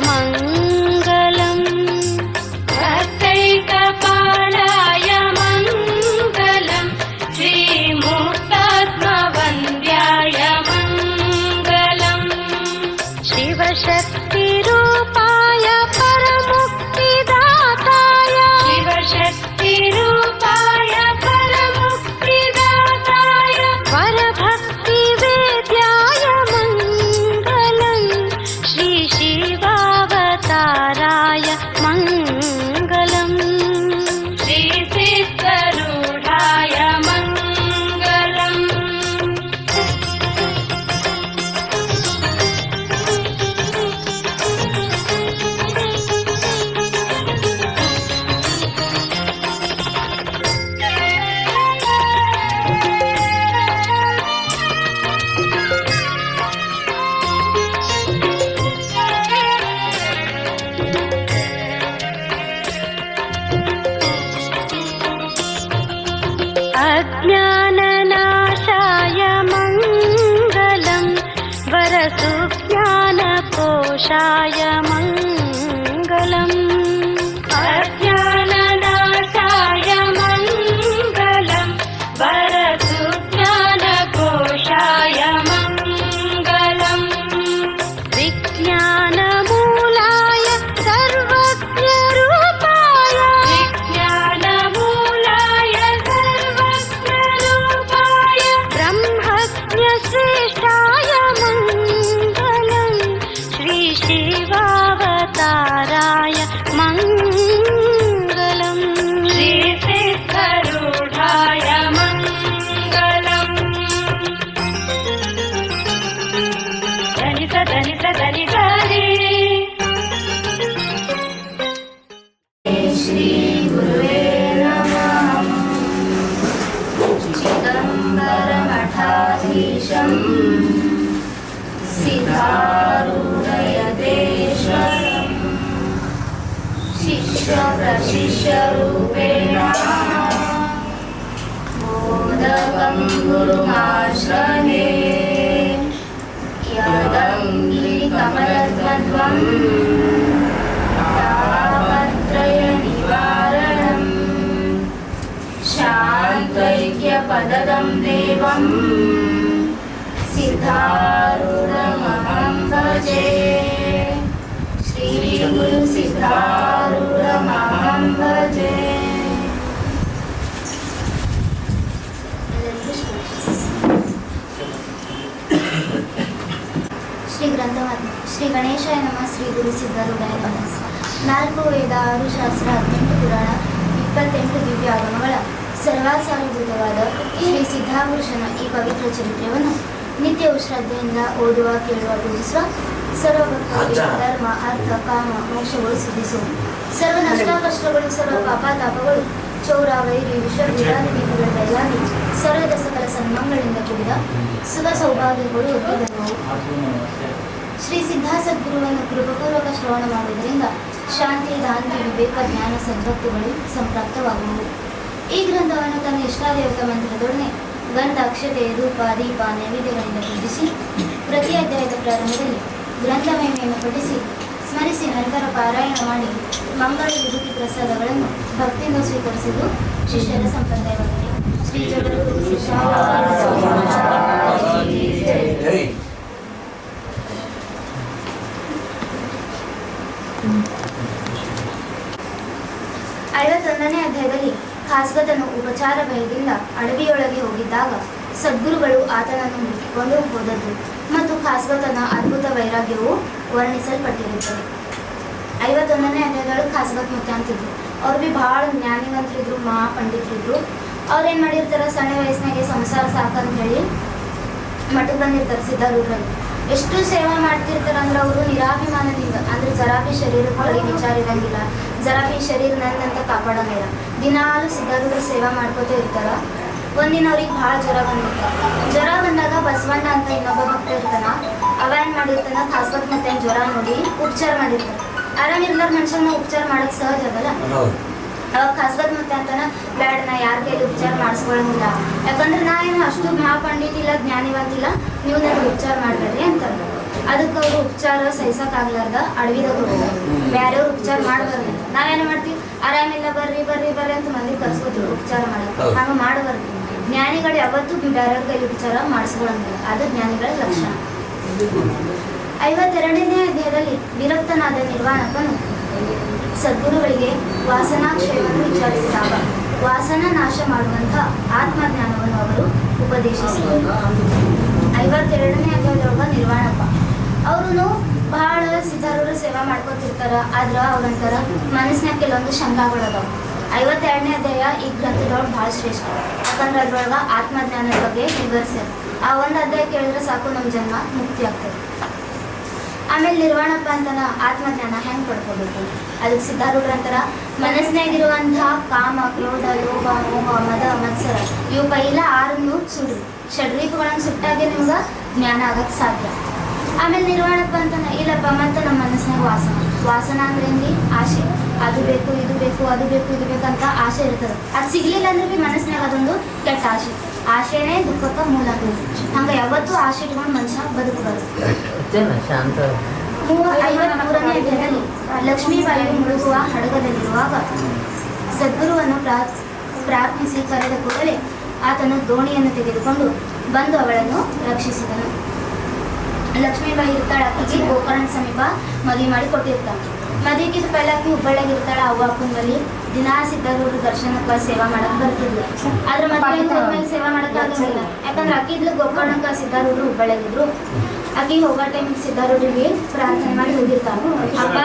मङ्गलम् भक्तैकपालाय मङ्गलम् श्रीमूर्तात्मवन्द्याय मङ्गलम् शिवशक्तिरूपाय परमुक्तिदाताय शिवशक्तिरूपाय परमुक्तिदाताय वरभक्तिवेद्याय मङ्गलम् श्री शिवावताराय मङ्गलम् श्रीसिद्धरूढाय मङ्गलम् अज्ञाननाशाय मङ्गलम् वरसुज्ञानकोशाय मङ्गलम् अज्ञाननाशाय मङ्गलम् वरसुज्ञानकोशाय मङ्गलम् विज्ञानमूलाय सर्वज्ञरूपाय विज्ञानमूलाय सर्वज्ञरूपाय ब्रह्मज्ञश्रेष्ठाय मङ्गलम् श्री शिवावताराय मङ्गलम् श्रीसिद्धरूढाय मङ्गलम् धनित धनित धनिधारी श्री गुरुवे नमः। चिदम्बरमठाधीशम् सिद्धारूढयतेश्वरम् शिष्यप्रशिष्यरूपेण मोदकं गुरुमाश्रये यदङ्गिरिकमलद्वन्द्वम् तापत्रयनिवारणम् शान्तैक्यपददं देवम् सिद्धारूढमहं भजे श्रीगुरुसिद्धारूढमहं भजे। ಶ್ರೀ ಗ್ರಂಥವಾದ ಶ್ರೀ ಗಣೇಶಾಯ ನಮಃ. ಶ್ರೀ ಗುರು ಸಿದ್ಧಾರೂಢಾಯ ನಮಃ. 4 ವೇದ 6 ಶಾಸ್ತ್ರ 18 ಪುರಾಣ 28 ದಿವ್ಯಾಗಮಗಳ ಸರ್ವಾಸಾರಭೂತವಾದ ಶ್ರೀ ಸಿದ್ಧಾಪುರುಷನ ಈ ಪವಿತ್ರ ಚರಿತ್ರೆಯನ್ನು ನಿತ್ಯವೂ ಶ್ರದ್ಧೆಯಿಂದ ಓದುವ, ಕೇಳುವ, ಪೂಜಿಸುವ ಸರ್ವಭಕ್ತರಿಗೆ ಧರ್ಮ, ಅರ್ಥ, ಕಾಮ, ಮೋಕ್ಷಗಳು ಸಿದ್ಧಿಸುವ. ಸರ್ವ ನಷ್ಟ ಕಷ್ಟಗಳು, ಸರ್ವ ಪಾಪ ತಾಪಗಳು, ಚೌರ, ವೈರಿ, ವಿಷ, ವಿರಾದಿಗಳಿಂದಾಗಿ ಸರ್ವದ ಸಕಲ ಸನ್ಮಂಗಳಿಂದ ಕೂಡಿದ ಸುಖ ಸೌಭಾಗ್ಯಗಳು ಒತ್ತಿದವು. ಶ್ರೀ ಸಿದ್ಧಾ ಸದ್ಗುರುವನ್ನು ಕೃಪಪೂರ್ವಕ ಶ್ರವಣ ಮಾಡುವುದರಿಂದ ಶಾಂತಿ, ದಾಂತಿ, ವಿವೇಕ, ಜ್ಞಾನ, ಸದ್ಭಕ್ತಿಗಳು ಸಂಪ್ರಾಪ್ತವಾಗುವು. ಈ ಗ್ರಂಥವನ್ನು ತನ್ನ ಇಷ್ಟಾದೇವತ ಮಂತ್ರದೊಡನೆ ಗಂಧ, ಅಕ್ಷತೆ, ಧೂಪ, ದೀಪ, ನೈವೇದ್ಯಗಳಿಂದ ಪೂಜಿಸಿ ಪ್ರತಿ ಅಧ್ಯಾಯದ ಪ್ರಾರಂಭದಲ್ಲಿ ಗ್ರಂಥ ಮಹಿಮೆಯನ್ನು ಪಠಿಸಿ ಸ್ಮರಿಸಿ ನಂತರ ಪಾರಾಯಣ ಮಾಡಿ ಮಂಗಳ ವಿಭೂತಿ ಪ್ರಸಾದಗಳನ್ನು ಭಕ್ತಿಯಿಂದ ಸ್ವೀಕರಿಸುವುದು ಶಿಷ್ಯರ ಸಂಪ್ರದಾಯವಾಗಿದೆ. ಶ್ರೀ ಜಗದ್ಗುರು ಸಿದ್ಧಾರೂಢ. 51ನೇ ಅಧ್ಯಾಯದಲ್ಲಿ ಖಾಸ್ಗತನು ಉಪಚಾರ ಭಯದಿಂದ ಅಡವಿಯೊಳಗೆ ಹೋಗಿದ್ದಾಗ ಸದ್ಗುರುಗಳು ಆತನನ್ನು ಹುಡುಕಿಕೊಂಡು ಹೋದದ್ದು ಮತ್ತು ಖಾಸ್ಗತನ ಅದ್ಭುತ ವೈರಾಗ್ಯವು ವರ್ಣಿಸಲ್ಪಟ್ಟಿರುತ್ತದೆ. 51ನೇ ಅಧ್ಯಾಯದೊಳಗೆ ಖಾಸ್ಗತ್ ಮುತ್ತೆ ಅಂತಿದ್ರು. ಅವ್ರು ಭೀ ಭಾಳ ಜ್ಞಾನಿವಂತರಿದ್ರು, ಮಹಾ ಪಂಡಿತರಿದ್ರು. ಅವ್ರೇನು ಮಾಡಿರ್ತಾರೆ, ಸಣ್ಣ ವಯಸ್ಸಿನಾಗೆ ಸಂಸಾರ ಸಾಕಂತ ಹೇಳಿ ಮಠಕ್ಕೆ ಬಂದಿರ್ತಾರೆ ಸಿದ್ಧಾರೂಢರಲ್ಲಿ. ಎಷ್ಟು ಸೇವಾ ಮಾಡ್ತಿರ್ತಾರೆ ಅಂದ್ರೆ ಅವರು ನಿರಾಭಿಮಾನದಿಂದ, ಅಂದ್ರೆ ಜರಾಬಿ ಶರೀರದ ಕಡೆ ವಿಚಾರ ಇರಂಗಿಲ್ಲ, ಜರಾಬಿ ಶರೀರ ನಂದಂತ ಕಾಪಾಡಂಗಿಲ್ಲ. ದಿನಾಲು ಸಿದ್ಧಾರೂಢರು ಸೇವಾ ಮಾಡ್ಕೋತಾ ಇರ್ತಾರ. ಒಂದಿನ ಅವ್ರಿಗೆ ಭಾಳ ಜ್ವರ ಬಂದಿರ್ತಾರೆ. ಜ್ವರ ಬಂದಾಗ ಬಸವಣ್ಣ ಅಂತ ಇನ್ನೊಬ್ಬ ಭಕ್ತ ಇರ್ತಾನ. ಅವ ಏನು ಮಾಡಿರ್ತಾನ, ಖಾಸ್ಗತ್ ಮತ್ತೆ ಜ್ವರ ನೋಡಿ ಉಪಚಾರ ಮಾಡಿರ್ತಾನೆ. ಆರಾಮಿರ್ಲಾರ ಮನುಷ್ಯನ ಉಪಚಾರ ಮಾಡೋದು ಸಹಜ ಅದಲ್ಲ. ಅವಾಗ ಖಾಸ್ಗತ್ ಮತ್ತೆ ಅಂತಾನ, ಬೇಡ ನಾ ಯಾರ ಕೈಲಿ ಉಪಚಾರ ಮಾಡಿಸ್ಕೊಳ್ಳಂಗಿಲ್ಲ, ಯಾಕಂದ್ರೆ ನಾ ಏನು ಅಷ್ಟು ಮಹಾಪಂಡಿತ ಇಲ್ಲ, ಜ್ಞಾನಿವಂತಿಲ್ಲ, ನೀವು ನನಗೆ ಉಪಚಾರ ಮಾಡಬೇಡ್ರಿ ಅಂತಾರೆ. ಅದಕ್ಕೆ ಅವರು ಉಪಚಾರ ಸಹಿಸಕ್ಕಾಗ್ಲಾರ್ದ ಅಡವಿದಾಗ ಹೋಗೋದು. ಬೇರೆಯವ್ರು ಉಪಚಾರ ಮಾಡಬಾರ್ದು. ನಾವೇನು ಮಾಡ್ತೀವಿ, ಆರಾಮಿಲ್ಲ ಬರ್ರಿ ಬರ್ರಿ ಬರ್ರಿ ಅಂತ ಮಂದಿ ಕರ್ಸ್ಕೊತೀವಿ ಉಪಚಾರ ಮಾಡಕ್ಕೆ. ಹಂಗೆ ಮಾಡಬಾರ್ದು. ಜ್ಞಾನಿಗಳು ಯಾವತ್ತೂ ಬೇರೆಯವ್ರ ಕೈಲಿ ಉಪಚಾರ ಮಾಡಿಸ್ಕೊಳಂಗಿಲ್ಲ. ಅದು ಜ್ಞಾನಿಗಳ ಲಕ್ಷಣ. 52ನೇ ಅಧ್ಯಾಯದಲ್ಲಿ ವಿರಕ್ತನಾದ ನಿರ್ವಾಣಕನು ಸದ್ಗುರುಗಳಿಗೆ ವಾಸನಾಕ್ಷಯವನ್ನು ವಿಚಾರಿಸಿದಾಗ ವಾಸನ ನಾಶ ಮಾಡುವಂತಹ ಆತ್ಮಜ್ಞಾನವನ್ನು ಅವರು ಉಪದೇಶಿಸಿದರು. 52ನೇ ಅಧ್ಯಾಯದೊಳಗ ನಿರ್ವಾಣಕ ಅವರು ಬಹಳ ಸಿದ್ಧಾರೂಢ ಸೇವಾ ಮಾಡ್ಕೊತಿರ್ತಾರ. ಆದ್ರ ಅವ್ರಂತಾರ ಮನಸ್ಸಿನಾಗ ಕೆಲವೊಂದು ಶಂಕಾಗಳದಾವ. 52ನೇ ಅಧ್ಯಾಯ ಈ ಗ್ರಂಥದೊಳಗೆ ಬಹಳ ಶ್ರೇಷ್ಠ. ಯಾಕಂದ್ರೆ ಅದ್ರೊಳಗ ಆತ್ಮಜ್ಞಾನದ ಬಗ್ಗೆ ವಿವರಿಸ್ಯಾರ. ಆ ಒಂದು ಅಧ್ಯಾಯ ಕೇಳಿದ್ರೆ ಸಾಕು ನಮ್ಮ ಜನ್ಮ ಮುಕ್ತಿ ಆಗ್ತದೆ. ಆಮೇಲೆ ನಿರ್ವಾಣಪ್ಪ ಅಂತನ ಆತ್ಮಜ್ಞಾನ ಹೆಂಗೆ ಪಡ್ಕೋಬೇಕು, ಅದಕ್ಕೆ ಸಿದ್ಧಾರೂಢರ ಅಂತಾರ ಮನಸ್ಸಿನಾಗಿರುವಂತಹ ಕಾಮ, ಕ್ರೋಧ, ಲೋಭ, ಮೋಹ, ಮದ, ಮತ್ಸರ ಇವು ಪೈಲ 6 ನೀವು ಸುಡ್ರಿ. ಷಡ್ರೀಪಗಳನ್ನು ಸುಟ್ಟಾಗೆ ನಿಮ್ಗೆ ಜ್ಞಾನ ಆಗಕ್ಕೆ ಸಾಧ್ಯ. ಆಮೇಲೆ ನಿರ್ವಾಣಪ್ಪ ಅಂತಾನ ಇಲ್ಲಪ್ಪ ಮತ್ತೆ ನಮ್ಮ ಮನಸ್ಸಿನಾಗ ವಾಸನ ಅಂದ್ರೆ ಏನ್ರಿ ಆಸೆ. ಅದು ಬೇಕು ಇದು ಬೇಕು ಅದು ಬೇಕು ಇದು ಬೇಕಂತ ಆಸೆ ಇರ್ತದೆ. ಅದು ಸಿಗ್ಲಿಲ್ಲ ಅಂದ್ರೆ ಭೀ ಮನಸ್ಸಿನಾಗ ಅದೊಂದು ಕೆಟ್ಟ ಆಸೆ. ಆಸೆನೇ ದುಃಖಕ್ಕೆ ಮೂಲ ಆಗ್ತದೆ. ಹಂಗೆ ಯಾವತ್ತೂ ಆಸೆ ಇಟ್ಕೊಂಡು ಮನುಷ್ಯ ಬದುಕಬಾರದು. 53ನೇ ಅಧ್ಯಾಯದಲ್ಲಿ ಲಕ್ಷ್ಮೀಬಾಯಿ ಮುಳುಗುವ ಹಡಗದಲ್ಲಿರುವಾಗ ಸದ್ಗುರುವನ್ನು ಪ್ರಾರ್ಥಿಸಿ ಕರೆದ ಕೂಡಲೇ ಆತನು ದೋಣಿಯನ್ನು ತೆಗೆದುಕೊಂಡು ಬಂದು ಅವಳನ್ನು ರಕ್ಷಿಸಿದನು. ಲಕ್ಷ್ಮೀಬಾಯಿ ಇರ್ತಾಳೆ, ಆಕೆಗೆ ಗೋಕರ್ಣ ಸಮೀಪ ಮದುವೆ ಮಾಡಿ ಕೊಟ್ಟಿರ್ತಾನೆ. ಮದುವೆಗಿಂತ ಪೈಲಾಕಿ ಹುಬ್ಬಳ್ಳಿಯಾಗಿ ಇರ್ತಾಳೆ. ಅವ್ವ ಅಪ್ಪನ ಬಳಿ ದಿನಾ ಸಿದ್ಧಾರೂಢರು ದರ್ಶನಕ್ಕೆ ಸೇವಾ ಮಾಡಕ್ ಬರ್ತಿದ್ಲು. ಆದ್ರೆ ಮದುವೆ ಹೋದ್ಮೇಲೆ ಸೇವಾ ಮಾಡಕ್ ಆಗಂಗಿಲ್ಲ. ಯಾಕಂದ್ರೆ ಆಕಿ ಇದ್ಲು ಗೋಕರ್ಣಕ್ಕೆ, ಸಿದ್ಧಾರೂಢರು ಹುಬ್ಬಳ್ಳಿಯಾಗಿದ್ರು. ಆಕಿ ಹೋಗೋ ಟೈಮಿಗೆ ಸಿದ್ಧಾರೂಢರಿಗೆ ಪ್ರಾರ್ಥನೆ ಮಾಡಿ ಹೋಗಿರ್ತಾನೆ. ಅಪ್ಪ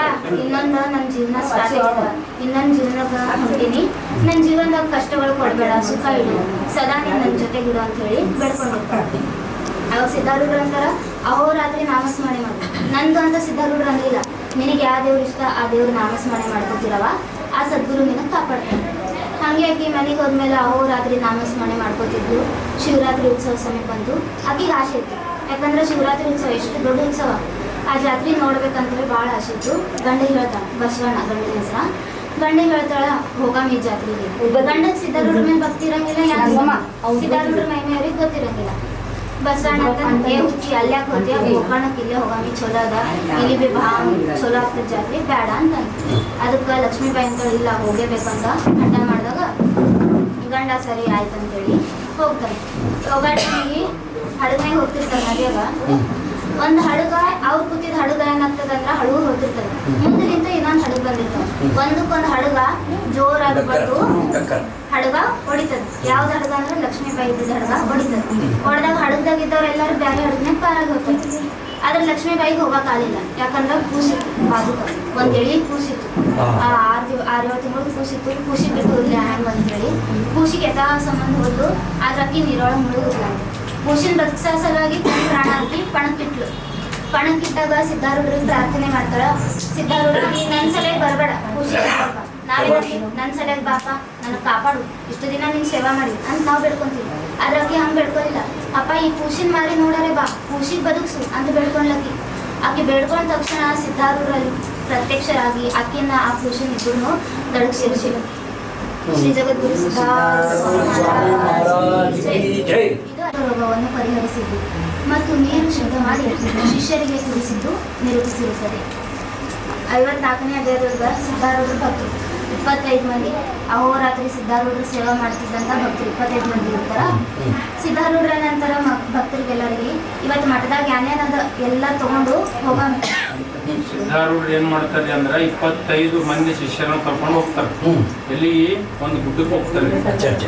ಇನ್ನೊಂದು ನನ್ನ ಜೀವನ ಸ್ಟಾರ್ಟ್ ಆಗ್ಯದ, ಇನ್ನೊಂದು ಜೀವನದಾಗ ಹೊಂಟೀನಿ, ನನ್ನ ಜೀವನದಾಗ ಕಷ್ಟಗಳು ಕೊಡಬೇಡ, ಸುಖ ಇಡು, ಸದಾ ನೀನು ನನ್ನ ಜೊತೆಗಿಡು ಅಂತ ಹೇಳಿ ಬೇಡ್ಕೊಂಡಿರ್ತಾನೆ. ಅವಾಗ ಸಿದ್ಧಾರೂಢರು ಅಂತಾರ ಅಹೋರಾತ್ರಿ ನಾಮಸ್ಮರಣೆ ಮಾಡಿ. ನಂದು ಅಂತ ಸಿದ್ಧಾರೂಢರು ಅಂದಿಲ್ಲ, ನಿನಗೆ ಯಾವ ದೇವ್ರು ಇಷ್ಟ ಆ ದೇವ್ರು ನಾಮಸ್ಮರಣೆ ಮಾಡ್ಕೊತಿರವ, ಆ ಸದ್ಗುರು ನಿನಗೆ ಕಾಪಾಡ್ತಾನೆ. ಹಾಗೆ ಆಕಿ ಮನೆಗೆ ಹೋದ್ಮೇಲೆ ಅಹೋರಾತ್ರಿ ನಾಮಸ್ಮರಣೆ ಮಾಡ್ಕೋತಿದ್ಲು. ಶಿವರಾತ್ರಿ ಉತ್ಸವ ಸಮಯ ಬಂತು. ಆಕಿಗೆ ಆಸೆ ಇತ್ತು, ಯಾಕಂದ್ರೆ ಶಿವರಾತ್ರಿ ಉತ್ಸವ ಎಷ್ಟು ದೊಡ್ಡ ಉತ್ಸವ. ಆ ಜಾತ್ರೆ ನೋಡ್ಬೇಕಂತೇಳಿ ಭಾಳ ಆಸೆ ಇತ್ತು. ಗಂಡಿಗೆ ಹೇಳ್ತಾಳ, ಬಸವಣ್ಣ ಗಂಡಿನ ಹೆಸರ. ಗಂಡಿಗೆ ಹೇಳ್ತಾಳ ಹೋಗಾಮಿ ಜಾತ್ರೆಗೆ. ಗಂಡಕ್ಕೆ ಸಿದ್ಧಾರೂಢರ ಮೇಲೆ ಭಕ್ತಿ ಇರಂಗಿಲ್ಲ, ಸಿದ್ಧಾರೂಢರ ಮೈ ಮೇಲೆ ಗೊತ್ತಿರಂಗಿಲ್ಲ. ಬಸವಣ್ಣ ಅಂತ ಹುಚ್ಚಿ ಅಲ್ಯಾಕೆ ಹೋಗ್ತೀಯ, ಗೋಕರ್ಣಕ್ಕೆ ಇಲ್ಲೇ ಹೋಗಾಮಿ ಚಲೋ ಅದ, ಇಲ್ಲಿ ಬಿ ಚಲೋ ಆಗ್ತದೆ ಜಾತ್ರೆ, ಬೇಡ ಅಂತ. ಅದಕ್ಕೆ ಲಕ್ಷ್ಮೀಬಾಯಿ ಅಂತ ಇಲ್ಲ ಹೋಗೇಬೇಕಂತ ಹಠ ಮಾಡಿದಾಗ ಗಂಡ ಸರಿ ಆಯ್ತು ಅಂತೇಳಿ ಹೋಗ್ತಾನೆ. ಹೋಗೋ ಟೈಮಿಗೆ ಹಡಗನಾಗ ಹೋಗ್ತಿರ್ತಾರೆ ನದಿಯಾಗ. ಒಂದು ಹಡಗ ಅವ್ರು ಕೂತಿದ ಹಡಗ ಏನಾಗ್ತದಂದ್ರೆ ಹಡಗು ಹೋಗ್ತಿರ್ತದೆ. ಮುಂದಿನಿಂದ ಇನ್ನೊಂದು ಹಡಗ ಬಂದಿರ್ತದೆ. ಒಂದಕ್ಕೊಂದು ಹಡಗ ಜೋರಾಗಿ ಬಂದು ಹಡಗ ಹೊಡಿತದೆ. ಯಾವ್ದು ಹಡಗ ಅಂದ್ರೆ ಲಕ್ಷ್ಮೀಬಾಯಿ ಇದ್ದಿದ್ದ ಹಡಗ ಹೊಡಿತದೆ. ಹೊಡೆದಾಗ ಹಡಗದಾಗ ಇದ್ದವ್ರು ಎಲ್ಲರೂ ಬೇರೆ ಹಡಗನಾಗ ಪಾರಾಗಿ ಹೋಗ್ತಾರೆ. ಆದ್ರೆ ಲಕ್ಷ್ಮೀಬಾಯಿಗೆ ಹೋಗಕ್ಕಾಗಲಿಲ್ಲ, ಯಾಕಂದ್ರೆ ಕೂಸಿತ್ತು ಬಾಜುಕ, ಒಂದ್ ಎಳಿ ಕೂಸಿತ್ತು. 6-7 ತಿಂಗಳು ಕೂಸಿತ್ತು. ಕೂಸಿ ಬಿಟ್ಟು ಹೋಗ್ಲಿ ಹ್ಯಾಂಗ ಅಂತೇಳಿ ಕೂಸಿಗೆ ಯಥಾ ಸಂಬಂಧ ಹೋದ್ಲು. ಆದ್ರೆ ಅಕ್ಕಿ ನೀರೊಳಗೆ ಮುಳುಗುದಿಲ್ಲ. ಕೂಸಿನ ಬದುಕಿಸೋ ಸಲುವಾಗಿ ಪ್ರಾಣ ಹಾಕಿ ಪಣಕ್ಕಿಟ್ಲು. ಪಣಕ್ಕಿಟ್ಟಾಗ ಸಿದ್ಧಾರೂಢರಿಗೆ ಪ್ರಾರ್ಥನೆ ಮಾಡ್ತಾಳ. ಸಿದ್ಧಾರೂಢ ನೀ ನನ್ನ ಸಲಹೆ ಬರಬೇಡ, ಕೂಸಿ ನಾವೇ ನನ್ನ ಸಲಹೆ ಬಾಪ, ನನಗೆ ಕಾಪಾಡು, ಇಷ್ಟು ದಿನ ನೀನು ಸೇವಾ ಮಾಡಿ ಅಂತ ನಾವು ಬೇಡ್ಕೊಂತೀವಿ. ಆದ್ರೆ ಆಕೆ ಹಂಗೆ ಬೇಡ್ಕೊಲಿಲ್ಲ. ಅಪ್ಪ ಈ ಕೂಸಿನ ಮಾರಿ ನೋಡರೆ ಬಾ, ಕೂಸಿಗೆ ಬದುಕ್ಸು ಅಂತ ಬೇಡ್ಕೊಂಡ್ಲಕ್ಕಿ. ಆಕೆ ಬೇಡ್ಕೊಂಡ ತಕ್ಷಣ ಸಿದ್ಧಾರೂಢರಲ್ಲಿ ಪ್ರತ್ಯಕ್ಷರಾಗಿ ಆಕೆಯನ್ನ ಆ ಕೂಸಿನ ಇಬ್ಬರನ್ನು ದಡಕ್ಕೆ ಸೇರಿಸಿದ್ರು. ಶ್ರೀ ಜಗದ್ಗುರು ರೋಗವನ್ನು ಪರಿಹರಿಸಿದ್ದು ಮತ್ತು ನೀರು ಶುದ್ಧ ಮಾಡಿ ಶಿಷ್ಯರಿಗೆ ಕುಡಿಸಿದ್ದು ನಿರೂಪಿಸಿರುತ್ತದೆ. 54ನೇ ಅಧ್ಯಾಯದೊಳಗ ಸಿದ್ಧಾರೂಢರ ಭಕ್ತರು 25 ಮಂದಿ. ಅಹೋರಾತ್ರಿ ಸಿದ್ಧಾರೂಢರು ಸೇವಾ ಮಾಡ್ತಿದ್ದಂಥ ಭಕ್ತರು 25 ಮಂದಿ ಇರ್ತಾರ. ಸಿದ್ಧಾರೂಢರ ನಂತರ ಭಕ್ತರಿಗೆಲ್ಲರಿಗೆ ಇವತ್ತು ಮಠದಾಗ ಏನೇನದ ಎಲ್ಲ ತಗೊಂಡು ಹೋಗೋಣ. ಸಿದ್ಧಾರೂಢರು ಏನ್ ಮಾಡ್ತಾರೆ ಅಂದ್ರೆ 25 ಮಂದಿ ಶಿಷ್ಯರನ್ನು ಕರ್ಕೊಂಡು ಹೋಗ್ತಾರೆ. ಎಲ್ಲಿ ಒಂದು ಗುಡ್ಡಕ್ಕೆ ಹೋಗ್ತಾರೆ.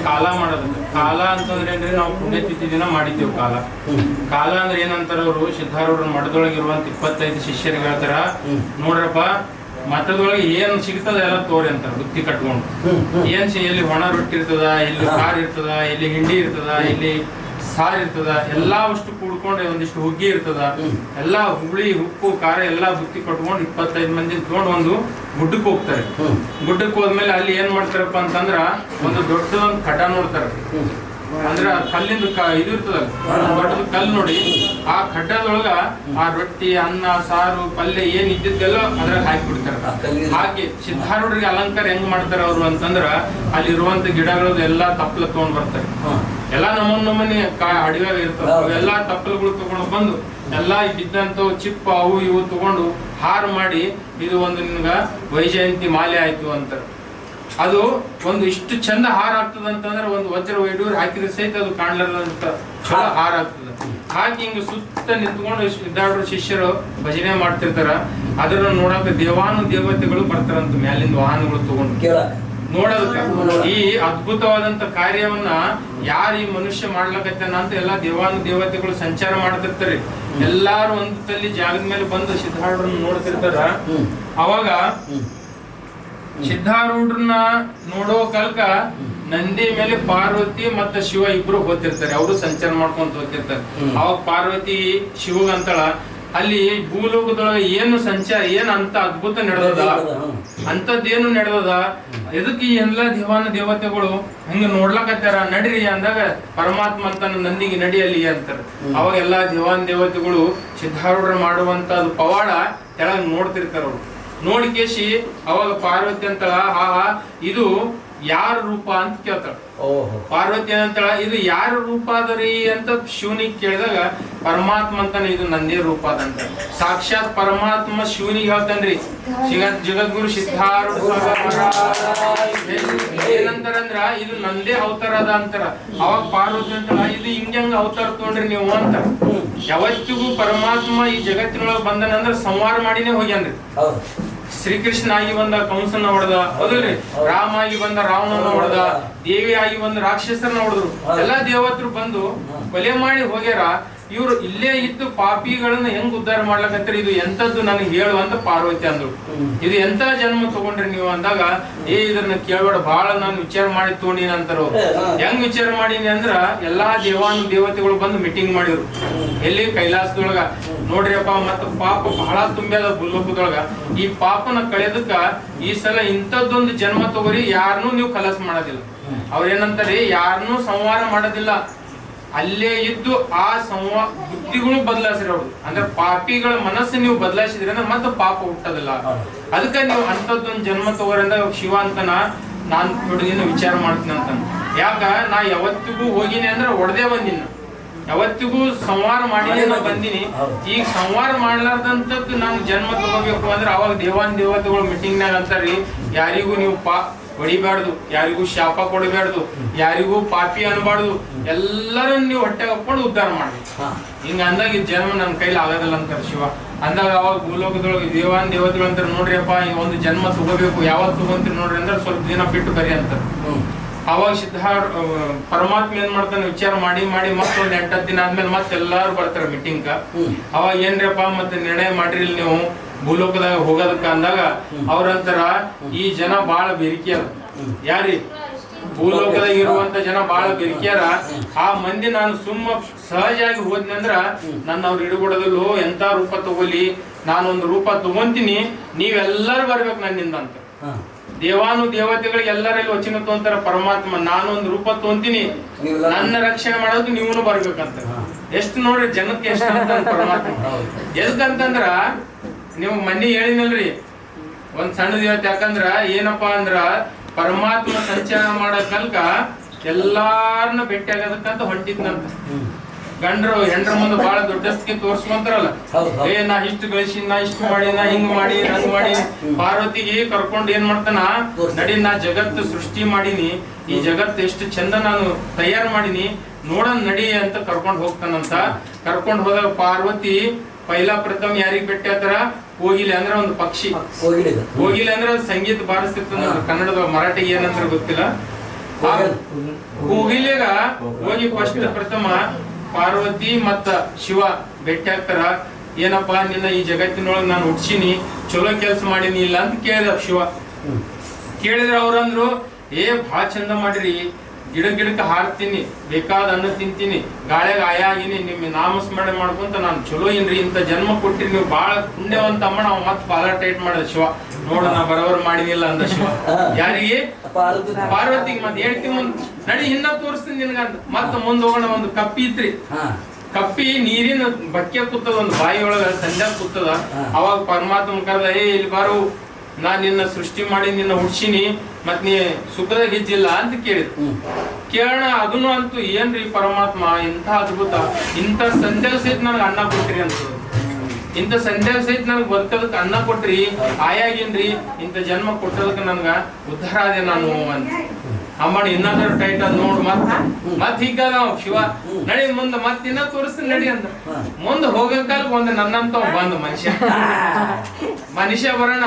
ಕಾಲ ಮಾಡೋದು. ಕಾಲ ಅಂತಂದ್ರೆ ಏನ್ರಿ, ನಾವು ಪುಣ್ಯತಿಥಿ ದಿನ ಮಾಡಿದ್ದೇವೆ ಕಾಲ. ಕಾಲ ಅಂದ್ರೆ ಏನಂತಾರ ಅವರು, ಸಿದ್ಧಾರೂಢರ ಮಠದೊಳಗಿರುವಂತ 25 ಶಿಷ್ಯರಿಗೆ ಹೇಳ್ತಾರ, ನೋಡ್ರಪ್ಪ ಮಠದೊಳಗೆ ಏನ್ ಸಿಗ್ತದ ಎಲ್ಲ ತೋರಿ ಅಂತಾರ. ಬುತ್ತಿ ಕಟ್ಕೊಂಡು ಎಲ್ಲಿ ಒಣ ರೊಟ್ಟಿ ಇರ್ತದ, ಎಲ್ಲಿ ಕಾರ್ ಇರ್ತದ, ಎಲ್ಲಿ ಹಿಂಡಿ ಇರ್ತದ, ಎಲ್ಲಿ ಸಾರು ಇರ್ತದ, ಎಲ್ಲಾ ವಸ್ತು ಕೂಡ್ಕೊಂಡು ಒಂದಿಷ್ಟು ಹುಗ್ಗಿ ಇರ್ತದ, ಎಲ್ಲಾ ಹುಳಿ ಉಪ್ಪು ಖಾರ ಎಲ್ಲಾ ಬುತ್ತಿ ಕಟ್ಕೊಂಡು 25 ಮಂದಿ ತಗೊಂಡು ಒಂದು ಗುಡ್ಡಕ್ಕೆ ಹೋಗ್ತಾರೆ. ಗುಡ್ಡಕ್ಕೆ ಹೋದ್ಮೇಲೆ ಅಲ್ಲಿ ಏನ್ ಮಾಡ್ತಾರಪ್ಪ ಅಂತಂದ್ರ ಒಂದು ದೊಡ್ಡ ಒಂದು ಕಡ್ಡ ನೋಡ್ತಾರೆ. ಅಂದ್ರೆ ಕಲ್ಲಿಂದ ಇದು ಇರ್ತದಲ್ಲ, ದೊಡ್ಡದು ಕಲ್ಲು ನೋಡಿ ಆ ಖಡ್ಡದೊಳಗ ಆ ರೊಟ್ಟಿ ಅನ್ನ ಸಾರು ಪಲ್ಯ ಏನ್ ಇದ್ದಿದ್ದೆಲ್ಲ ಅದ್ರಾಗ ಹಾಕಿ ಬಿಡ್ತಾರೆ. ಹಾಕಿ ಸಿದ್ಧಾರೂಢರಿಗೆ ಅಲಂಕಾರ ಹೆಂಗ್ ಮಾಡ್ತಾರ ಅವ್ರು ಅಂತಂದ್ರ ಅಲ್ಲಿ ಇರುವಂತ ಗಿಡಗಳದ್ದು ಎಲ್ಲಾ ತಪ್ಪಲ ತಗೊಂಡ್ ಬರ್ತಾರೆ. ಎಲ್ಲಾ ನಮ್ಮನೆ ಅಡವ್ಯಾಗ ಇರ್ತಾವ. ಎಲ್ಲಾ ತಪ್ಪಲುಗಳು ತಗೊಂಡು ಬಂದು ಎಲ್ಲ ಬಿದ್ದಂತ ಚಿಪ್ಪ ಅವು ಇವು ತಗೊಂಡು ಹಾರ ಮಾಡಿ ಇದು ಒಂದು ನಿನ್ಗ ವೈಜಯಂತಿ ಮಾಲೆ ಆಯ್ತು ಅಂತ. ಅದು ಒಂದು ಇಷ್ಟು ಚಂದ ಹಾರ ಆಗ್ತದ ಅಂತಂದ್ರೆ ಒಂದು ವಜ್ರ ವೈಡೂರು ಹಾಕಿದ್ರೆ ಸಹಿತ ಅದು ಕಾಣ್ಲಾರ್ದಂತ ಚಲೋ ಹಾರ ಆಗ್ತದ. ಹಾಕಿ ಹಿಂಗ ಸುತ್ತ ನಿಂತ್ಕೊಂಡು ಸಿದ್ಧಾರೂಢ ಶಿಷ್ಯರು ಭಜನೆ ಮಾಡ್ತಿರ್ತಾರ. ಅದನ್ನ ನೋಡಕ ದೇವಾನು ದೇವತೆಗಳು ಬರ್ತಾರಂತ ಮ್ಯಾಲಿಂದ ವಾಹನಗಳು ತಗೊಂಡು ನೋಡೋದಕ್ಕ. ಈ ಅದ್ಭುತವಾದಂತ ಕಾರ್ಯವನ್ನ ಯಾರು ಈ ಮನುಷ್ಯ ಮಾಡ್ಲಕತ್ತಾನ ಅಂತ ಎಲ್ಲಾ ದೇವಾನು ದೇವತೆಗಳು ಸಂಚಾರ ಮಾಡ್ತಿರ್ತಾರೆ. ಎಲ್ಲಾರು ಒಂದು ತಲ್ಲಿ ಜಾಗದ ಮೇಲೆ ಬಂದು ಸಿದ್ಧಾರೂಢರನ್ನ ನೋಡ್ತಿರ್ತಾರ. ಅವಾಗ ಸಿದ್ಧಾರೂಢರನ್ನ ನೋಡೋ ಕಾಲಕ್ಕ ನಂದಿ ಮೇಲೆ ಪಾರ್ವತಿ ಮತ್ತೆ ಶಿವ ಇಬ್ರು ಹೋಗ್ತಿರ್ತಾರೆ. ಅವರು ಸಂಚಾರ ಮಾಡ್ಕೊಂತ ಹೋಗ್ತಿರ್ತಾರೆ. ಅವಾಗ ಪಾರ್ವತಿ ಶಿವಗಂತಳ ಅಲ್ಲಿ ಭೂಲೋಕದೊಳಗೆ ಏನು ಸಂಚಾರ ಏನ್ ಅಂತ ಅದ್ಭುತ ನಡೆದದ, ಅಂತದ್ದೇನು ನಡೆದದ, ಎದಕ್ಕೆ ಈ ಎಲ್ಲಾ ದೇವಾನ ದೇವತೆಗಳು ಹಂಗ ನೋಡ್ಲಕತ್ತಾರ, ನಡಿರಿ ಅಂದಾಗ ಪರಮಾತ್ಮ ಅಂತ ನಂದಿಗೆ ನಡಿಯಲ್ಲಿ ಅಂತಾರ. ಅವಾಗ ಎಲ್ಲಾ ದೇವಾನ ದೇವತೆಗಳು ಸಿದ್ಧಾರೂಢರು ಮಾಡುವಂತ ಪವಾಡ ಕೆಳಗ್ ನೋಡ್ತಿರ್ತಾರ. ಅವ್ರು ನೋಡಿ ಕೇಶಿ ಅವಾಗ ಪಾರ್ವತಿ ಅಂತಳ ಹಾ ಇದು ಯಾರ ರೂಪ ಅಂತ ಕೇಳ್ತಾಳ. ಪಾರ್ವತಿ ಅಂತಳ ಇದು ಯಾರ ರೂಪ ಅದರಿ ಅಂತ ಶಿವನಿಗೆ ಕೇಳಿದಾಗ ಪರಮಾತ್ಮ ಅಂತಾನೆ ಇದು ನಂದೇ ರೂಪ ಅದಂತ. ಸಾಕ್ಷಾತ್ ಪರಮಾತ್ಮ ಶಿವನಿಗೆ ಹೇಳ್ತಾನ್ರಿ. ಜಗದ್ಗುರು ಸಿದ್ಧಾರೂಢ ಏನಂತಾರಂದ್ರ ಇದು ನಂದೇ ಅವತಾರ ಅದ ಅಂತಾರ. ಅವಾಗ ಪಾರ್ವತಿ ಅಂತಳ ಇದು ಹಿಂಗ ಅವತಾರ ತಗೊಂಡ್ರಿ ನೀವು ಅಂತ. ಯಾವತ್ತಿಗೂ ಪರಮಾತ್ಮ ಈ ಜಗತ್ತಿನೊಳಗೆ ಬಂದನಂದ್ರ ಸಂಹಾರ ಮಾಡಿನೇ ಹೋಗ್ಯಾನ್ರಿ. ಶ್ರೀಕೃಷ್ಣ ಆಗಿ ಬಂದ ಕಂಸನ ಹೊಡೆದ, ಹೌದಲ್ರಿ? ರಾಮ ಆಗಿ ಬಂದ ರಾವಣನ ಹೊಡೆದ, ದೇವಿ ಆಗಿ ಬಂದ ರಾಕ್ಷಸರನ್ನ ಹೊಡೆದ್ರು. ಎಲ್ಲಾ ದೇವತರು ಬಂದು ಕೊಲೆ ಮಾಡಿ ಹೋಗ್ಯಾರ. ಇವ್ರು ಇಲ್ಲೇ ಇದ್ದು ಪಾಪಿಗಳನ್ನ ಹೆಂಗ್ ಉದ್ಧಾರ ಮಾಡ್ಲಕತ್ತಾರೆ, ಇದು ಎಂತದ್ದು ನನಗೆ ಹೇಳು ಅಂತ ಪಾರ್ವತಿ ಅಂದ್ರು. ಇದು ಎಂತ ಜನ್ಮ ತಗೊಂಡ್ರಿ ನೀವು ಅಂದಾಗ ಇದನ್ನ ಕೇಳಬೇಡ, ಬಹಳ ನಾನು ವಿಚಾರ ಮಾಡಿ ತಗೊಂಡಿನಿ ಅಂತಾರ. ಹೆಂಗ್ ವಿಚಾರ ಮಾಡೀನಿ ಅಂದ್ರ ಎಲ್ಲಾ ದೇವಾನು ದೇವತೆಗಳು ಬಂದು ಮೀಟಿಂಗ್ ಮಾಡಿದ್ರು. ಎಲ್ಲಿ ಕೈಲಾಸದೊಳಗ ನೋಡ್ರಿಯಪ್ಪ, ಮತ್ತ ಪಾಪ ಬಹಳ ತುಂಬ್ಯಾದ ಭೂಲೋಕದೊಳಗ. ಈ ಪಾಪನ ಕಳೆದಕ್ಕ ಈ ಸಲ ಇಂಥದ್ದೊಂದು ಜನ್ಮ ತಗೋರಿ, ಯಾರನ್ನೂ ನೀವು ಕಲಸ ಮಾಡೋದಿಲ್ಲ. ಅವ್ರೇನಂತಾರೆ, ಯಾರನ್ನೂ ಸಂಹಾರ ಮಾಡೋದಿಲ್ಲ, ಅಲ್ಲೇ ಇದ್ದು ಆ ಬುದ್ಧಿಗಳು ಬದಲಾಯಿಸ್ರಿ. ಅವ್ರು ಅಂದ್ರೆ ಪಾಪಿಗಳ ಮನಸ್ಸು ನೀವು ಬದಲಾಯಿಸಿದ್ರಿ ಅಂದ್ರೆ ಮತ್ತೆ ಪಾಪ ಹುಟ್ಟೋದಿಲ್ಲ. ಅದಕ್ಕೆ ನೀವು ಅಂತದ್ದೊಂದು ಜನ್ಮ ತಗೋರಿಂದ ಶಿವ ಅಂತನ ನಾನ್ ನೋಡಿದಿನ ವಿಚಾರ ಮಾಡ್ತೀನಿ ಅಂತ. ಯಾಕ ನಾ ಯಾವತ್ತಿಗೂ ಹೋಗಿನಿ ಅಂದ್ರೆ ಒಡೆದೇ ಬಂದಿನ, ಯಾವತ್ತಿಗೂ ಸಂಹಾರ ಮಾಡಿ ಬಂದಿನಿ. ಈಗ ಸಂಹಾರ ಮಾಡ್ಲಾರ್ದಂತದ್ದು ನಾನು ಜನ್ಮ ತಗೋಬೇಕು ಅಂದ್ರೆ ಅವಾಗ ದೇವಾನ್ ದೇವತೆಗಳು ಮೀಟಿಂಗ್ ನಾಗ ಅಂತಾರ್ರಿ, ಯಾರಿಗೂ ನೀವು ಹೊಡಿಬಾರ್ದು, ಯಾರಿಗೂ ಶಾಪ ಕೊಡಬಾರ್ದು, ಯಾರಿಗೂ ಪಾಪಿ ಅನ್ಬಾರ್ದು, ಎಲ್ಲರೂ ನೀವು ಹೊಟ್ಟೆ ಹಾಕೊಂಡು ಉದ್ಧಾರ ಮಾಡ್ಬೇಕು. ಹಿಂಗ ಅಂದಾಗ ಈ ಜನ್ಮ ನನ್ನ ಕೈಲಿ ಆಗೋದಿಲ್ಲ ಅಂತಾರ ಶಿವ. ಅಂದಾಗ ಅವಾಗ ಭೂಲೋಕದೊಳಗೆ ದೇವಾನ್ ದೇವತೆಗಳು ಅಂತಾರೆ, ನೋಡ್ರಿಯಪ್ಪ ಈ ಒಂದು ಜನ್ಮ ತಗೋಬೇಕು, ಯಾವತ್ತು ತಗೊಂತೀರಿ ನೋಡ್ರಿ ಅಂದ್ರೆ ಸ್ವಲ್ಪ ದಿನ ಬಿಟ್ಟು ಬರಿ ಅಂತಾರೆ. ಅವಾಗ ಪರಮಾತ್ಮ ಏನ್ ಮಾಡ್ತಾನೆ ವಿಚಾರ ಮಾಡಿ ಮಾಡಿ ಮತ್ತೊಂದ್ 8-10 ದಿನ ಆದ್ಮೇಲೆ ಮತ್ತೆ ಎಲ್ಲಾರು ಬರ್ತಾರ ಮೀಟಿಂಗ್. ಅವಾಗ ಏನ್ರಿಯಪ್ಪ ಮತ್ತೆ ನಿರ್ಣಯ ಮಾಡ್ರಿ ನೀವು ಭೂಲೋಕದಾಗ ಹೋಗೋದಕ್ಕ ಅಂದಾಗ ಅವ್ರಂತಾರ, ಈ ಜನ ಬಾಳ ಬೆರಿಕೆಯಾರ. ಯಾರಿ ಭೂಲೋಕದಾಗ ಇರುವಂತ ಜನ ಬಾಳ ಬೆರಿಕೆಯಾರ. ಆ ಮಂದಿ ನಾನು ಸುಮ್ಮ ಸಹಜವಾಗಿ ಹೋದ್ನಿ ಅಂದ್ರ ನನ್ನ ಅವ್ರು ಹಿಡ್ಕೊಡೋದಲ್ಲೂ ಎಂತ ರೂಪ ತಗೋಲಿ, ನಾನೊಂದು ರೂಪ ತಗೊಂತೀನಿ, ನೀವೆಲ್ಲರೂ ಬರ್ಬೇಕು ನನ್ನಿಂದ ಅಂತ. ದೇವಾನು ದೇವತೆಗಳಿಗೆ ಎಲ್ಲರಲ್ಲಿ ವಚನ ತಗೊಂತಾರ ಪರಮಾತ್ಮ, ನಾನೊಂದು ರೂಪ ತಗೊಂತೀನಿ, ನನ್ನ ರಕ್ಷಣೆ ಮಾಡೋದು ನೀವನು ಬರ್ಬೇಕಂತ. ಎಷ್ಟು ನೋಡ್ರಿ ಜನಕ್ಕೆ ಎಷ್ಟು ಅಂತ ಪರಮಾತ್ಮ. ಎದಕ್ಕಂತಂದ್ರ ನೀವು ಮನ್ನಿ ಹೇಳಿನಲ್ರಿ ಒಂದ್ ಸಣ್ಣ ದೇವತೆ. ಯಾಕಂದ್ರ ಏನಪ್ಪಾ ಅಂದ್ರ ಪರಮಾತ್ಮ ಸಂಚಾರ ಮಾಡೋ ಕಲ್ಕ ಎಲ್ಲಾರನ್ನ ಭೇಟಿ ಆಗೋದಕ್ಕಂತ ಹೊಂಟಿದ್ನಂತ. ಗಂಡ್ರು ಹೆಂಡ್ರ ಮುಂದೆ ಬಹಳ ದೊಡ್ಡಸ್ಗೆ ತೋರ್ಸ್ಕೊಂತಾರಲ್ಲ, ನಾ ಇಷ್ಟು ಗಳಿಸಿ, ನಾ ಇಷ್ಟು ಮಾಡಿ, ನಾ ಹಿಂಗ್ ಮಾಡಿ ಹಂಗ್ ಮಾಡಿ. ಪಾರ್ವತಿಗೆ ಕರ್ಕೊಂಡು ಏನ್ ಮಾಡ್ತಾನ, ನಡಿ ನಾ ಜಗತ್ತು ಸೃಷ್ಟಿ ಮಾಡೀನಿ, ಈ ಜಗತ್ತು ಎಷ್ಟು ಚಂದ ನಾನು ತಯಾರು ಮಾಡೀನಿ, ನೋಡೋಣ ನಡಿ ಅಂತ ಕರ್ಕೊಂಡ್ ಹೋಗ್ತಾನಂತ. ಕರ್ಕೊಂಡ್ ಹೋದಾಗ ಪಾರ್ವತಿ ಪೈಲಾ ಪ್ರಥಮ ಯಾರಿಗ್ ಭೇಟಿ ಆತರ, ಕೋಗಿಲೆ ಅಂದ್ರೆ ಒಂದು ಪಕ್ಷಿ. ಕೋಗಿಲೆ ಅಂದ್ರೆ ಸಂಗೀತ ಬಾರಿಸ್ತಿರ್ತದ ಕನ್ನಡದ, ಮರಾಠಿಗೆ ಏನಂತ ಗೊತ್ತಿಲ್ಲ. ಕೋಗಿಲೆಗ ಹೋಗಿ ಫಸ್ಟ್ ಪ್ರಥಮ ಪಾರ್ವತಿ ಮತ್ತ ಶಿವ ಭೇಟಿ ಆಗ್ತಾರ. ಏನಪ್ಪಾ ನಿನ್ನ ಈ ಜಗತ್ತಿನೊಳಗೆ ನಾನು ಹುಡ್ಸಿನಿ, ಚಲೋ ಕೆಲ್ಸ ಮಾಡೀನಿ ಇಲ್ಲ ಅಂತ ಕೇಳಿದ ಶಿವ. ಕೇಳಿದ್ರೆ ಅವ್ರಂದ್ರು, ಭಾಳ ಚಂದ ಮಾಡಿರಿ, ಗಿಡಕ್ಕೆ ಹಾರ್ತೀನಿ, ಬೇಕಾದ ಅನ್ನ ತಿಂತೀನಿ, ಗಾಳಿಯಾಗ ಆಯ ಆಗಿನಿ, ನಿಮ್ ನಾಮಸ್ಮರಣೆ ಮಾಡ್ಕೊಂತ ನಾನು ಚಲೋ ಏನ್ರಿ, ಇಂತ ಜನ್ಮ ಕೊಟ್ಟಿರಿ, ನೀವು ಬಾಳ ಪುಣ್ಯವಂತ ಅಮ್ಮ. ನಾವು ಮತ್ತೆ ಪಾಲ ಟೈಟ್ ಮಾಡಿದ ಶಿವ. ನೋಡ ನಾ ಬರೋಬರ್ ಮಾಡಿನಿಲ್ಲ ಅಂದ ಶಿವ. ಯಾರಿಗೆ? ಪಾರ್ವತಿಗೆ. ಮತ್ತೆ ಹೇಳ್ತೀನಿ ಮುಂದ್ ನಡಿ, ಇನ್ನ ತೋರಿಸ್ತೀನಿ ನಿನ್ಗಂತ. ಮತ್ತ ಮುಂದ್ ಹೋಗೋಣ. ಒಂದು ಕಪ್ಪಿ ಇತ್ರಿ. ಕಪ್ಪಿ ನೀರಿನ ಬಕ್ಕೆ ಕೂತದ, ಒಂದು ಬಾಯಿ ಒಳಗ ಸಂಜೆ ಕೂತದ. ಅವಾಗ ಪರಮಾತ್ಮ ಕರೆದ, ಇಲ್ಲಿ ಬಾರು ನಾನ್ ನಿನ್ನ ಸೃಷ್ಟಿ ಮಾಡಿ ನಿನ್ನ ಹುಡ್ಸಿನಿ ಮತ್ ನೀ ಸುಖದ ಹೆಜ್ಜಿಲ್ಲ ಅಂತ ಕೇಳಿದ್ರು. ಕೇಳೋಣ ಅದನ್ನು ಅಂತೂ ಏನ್ರಿ ಪರಮಾತ್ಮ ಇಂಥ ಅದ್ಭುತ, ಇಂಥ ಸಂಧ್ಯಾಗ ಸಹಿತ ನನಗೆ ಅನ್ನ ಕೊಟ್ರಿ ಅಂತ, ಇಂಥ ಸಂಧ್ಯಾಗ ಸಹಿತ ನನಗೆ ಬದುಕೋದಕ್ಕೆ ಅನ್ನ ಕೊಟ್ರಿ, ಆಯಾಗೇನ್ರಿ ಇಂಥ ಜನ್ಮ ಕೊಟ್ಟದಕ್ಕೆ ನನ್ಗ ಉದ್ಧಾರ ಆದೆ ನಾನು ಅಂತ. ಅಮ್ಮಣ್ಣ ಇನ್ನೊಂದು ಟೈಟ್ ಅದ್ ನೋಡು ಮತ್ ಹೀಗಾದ ಶಿವ ನಡಿ ಮುಂದೆ ಮತ್ ಇನ್ನ ತೋರಿಸ್ತೀನಿ ನಡಿ ಅಂತ. ಮುಂದೆ ಹೋಗಕಾಲ ಒಂದು ನನ್ನಂತ ಬಂದ ಮನುಷ್ಯ ಬರೋಣ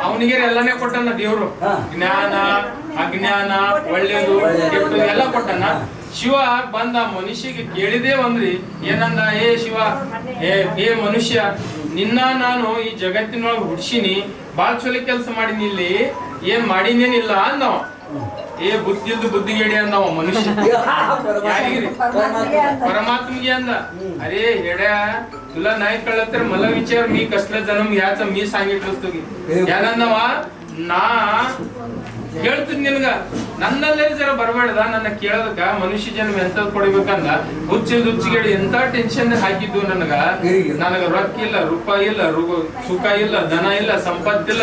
ಅವನಿಗೆ ಎಲ್ಲಾನೇ ಕೊಟ್ಟನ ದೇವ್ರು, ಜ್ಞಾನ ಅಜ್ಞಾನ ಒಳ್ಳೇದು ಕೆಟ್ಟದು ಎಲ್ಲ ಕೊಟ್ಟನ. ಶಿವ ಬಂದ ಮನುಷ್ಯಗೆ ಕೇಳಿದೇ ಒಂದ್ರಿ ಏನಂದ, ಏ ಶಿವ ಏ ಮನುಷ್ಯ ನಿನ್ನ ನಾನು ಈ ಜಗತ್ತಿನೊಳಗೆ ಹುಡ್ಸಿನಿ, ಬಾಳ್ ಚೊಲಿ ಕೆಲಸ ಮಾಡೀನಿ, ಇಲ್ಲಿ ಏನ್ ಮಾಡಿನೇನಿಲ್ಲ ಅಂದವ. ಏ ಬುದ್ಧಿಲ್ದು ಬುದ್ಧಿಗೇಡಿ ಅಂದವ ಮನುಷ್ಯ. ಯಾರಿಗಿರಿ? ಪರಮಾತ್ಮಗೆ ಅಂದ. अरे येड्या तुला नाही कळलं तर मला विचार, मी कसला जन्म याचा मी सांगितलंच तुगी. ಯಾನಂದವ ನಾ ಹೇಳ್ತೀನಿ ನಿನ್ಗ, ನನ್ನಲ್ಲೇ ಜರ ಬರಬೇಡದ ನನ್ನ ಕೇಳೋದಕ್ಕ ಮನುಷ್ಯ ಜನ್ಮ ಎಂತದ್ ಕೊಡ್ಬೇಕಂದ ಹುಚ್ಚಿಗೇಡಿ ಎಂತ ಟೆನ್ಷನ್ ಹಾಕಿದ್ದು ನನಗ ರೊಕ್ಕ ಇಲ್ಲ, ರೂಪಾಯಿ ಇಲ್ಲ, ಸುಖ ಇಲ್ಲ, ಧನ ಇಲ್ಲ, ಸಂಪತ್ತಿಲ್ಲ.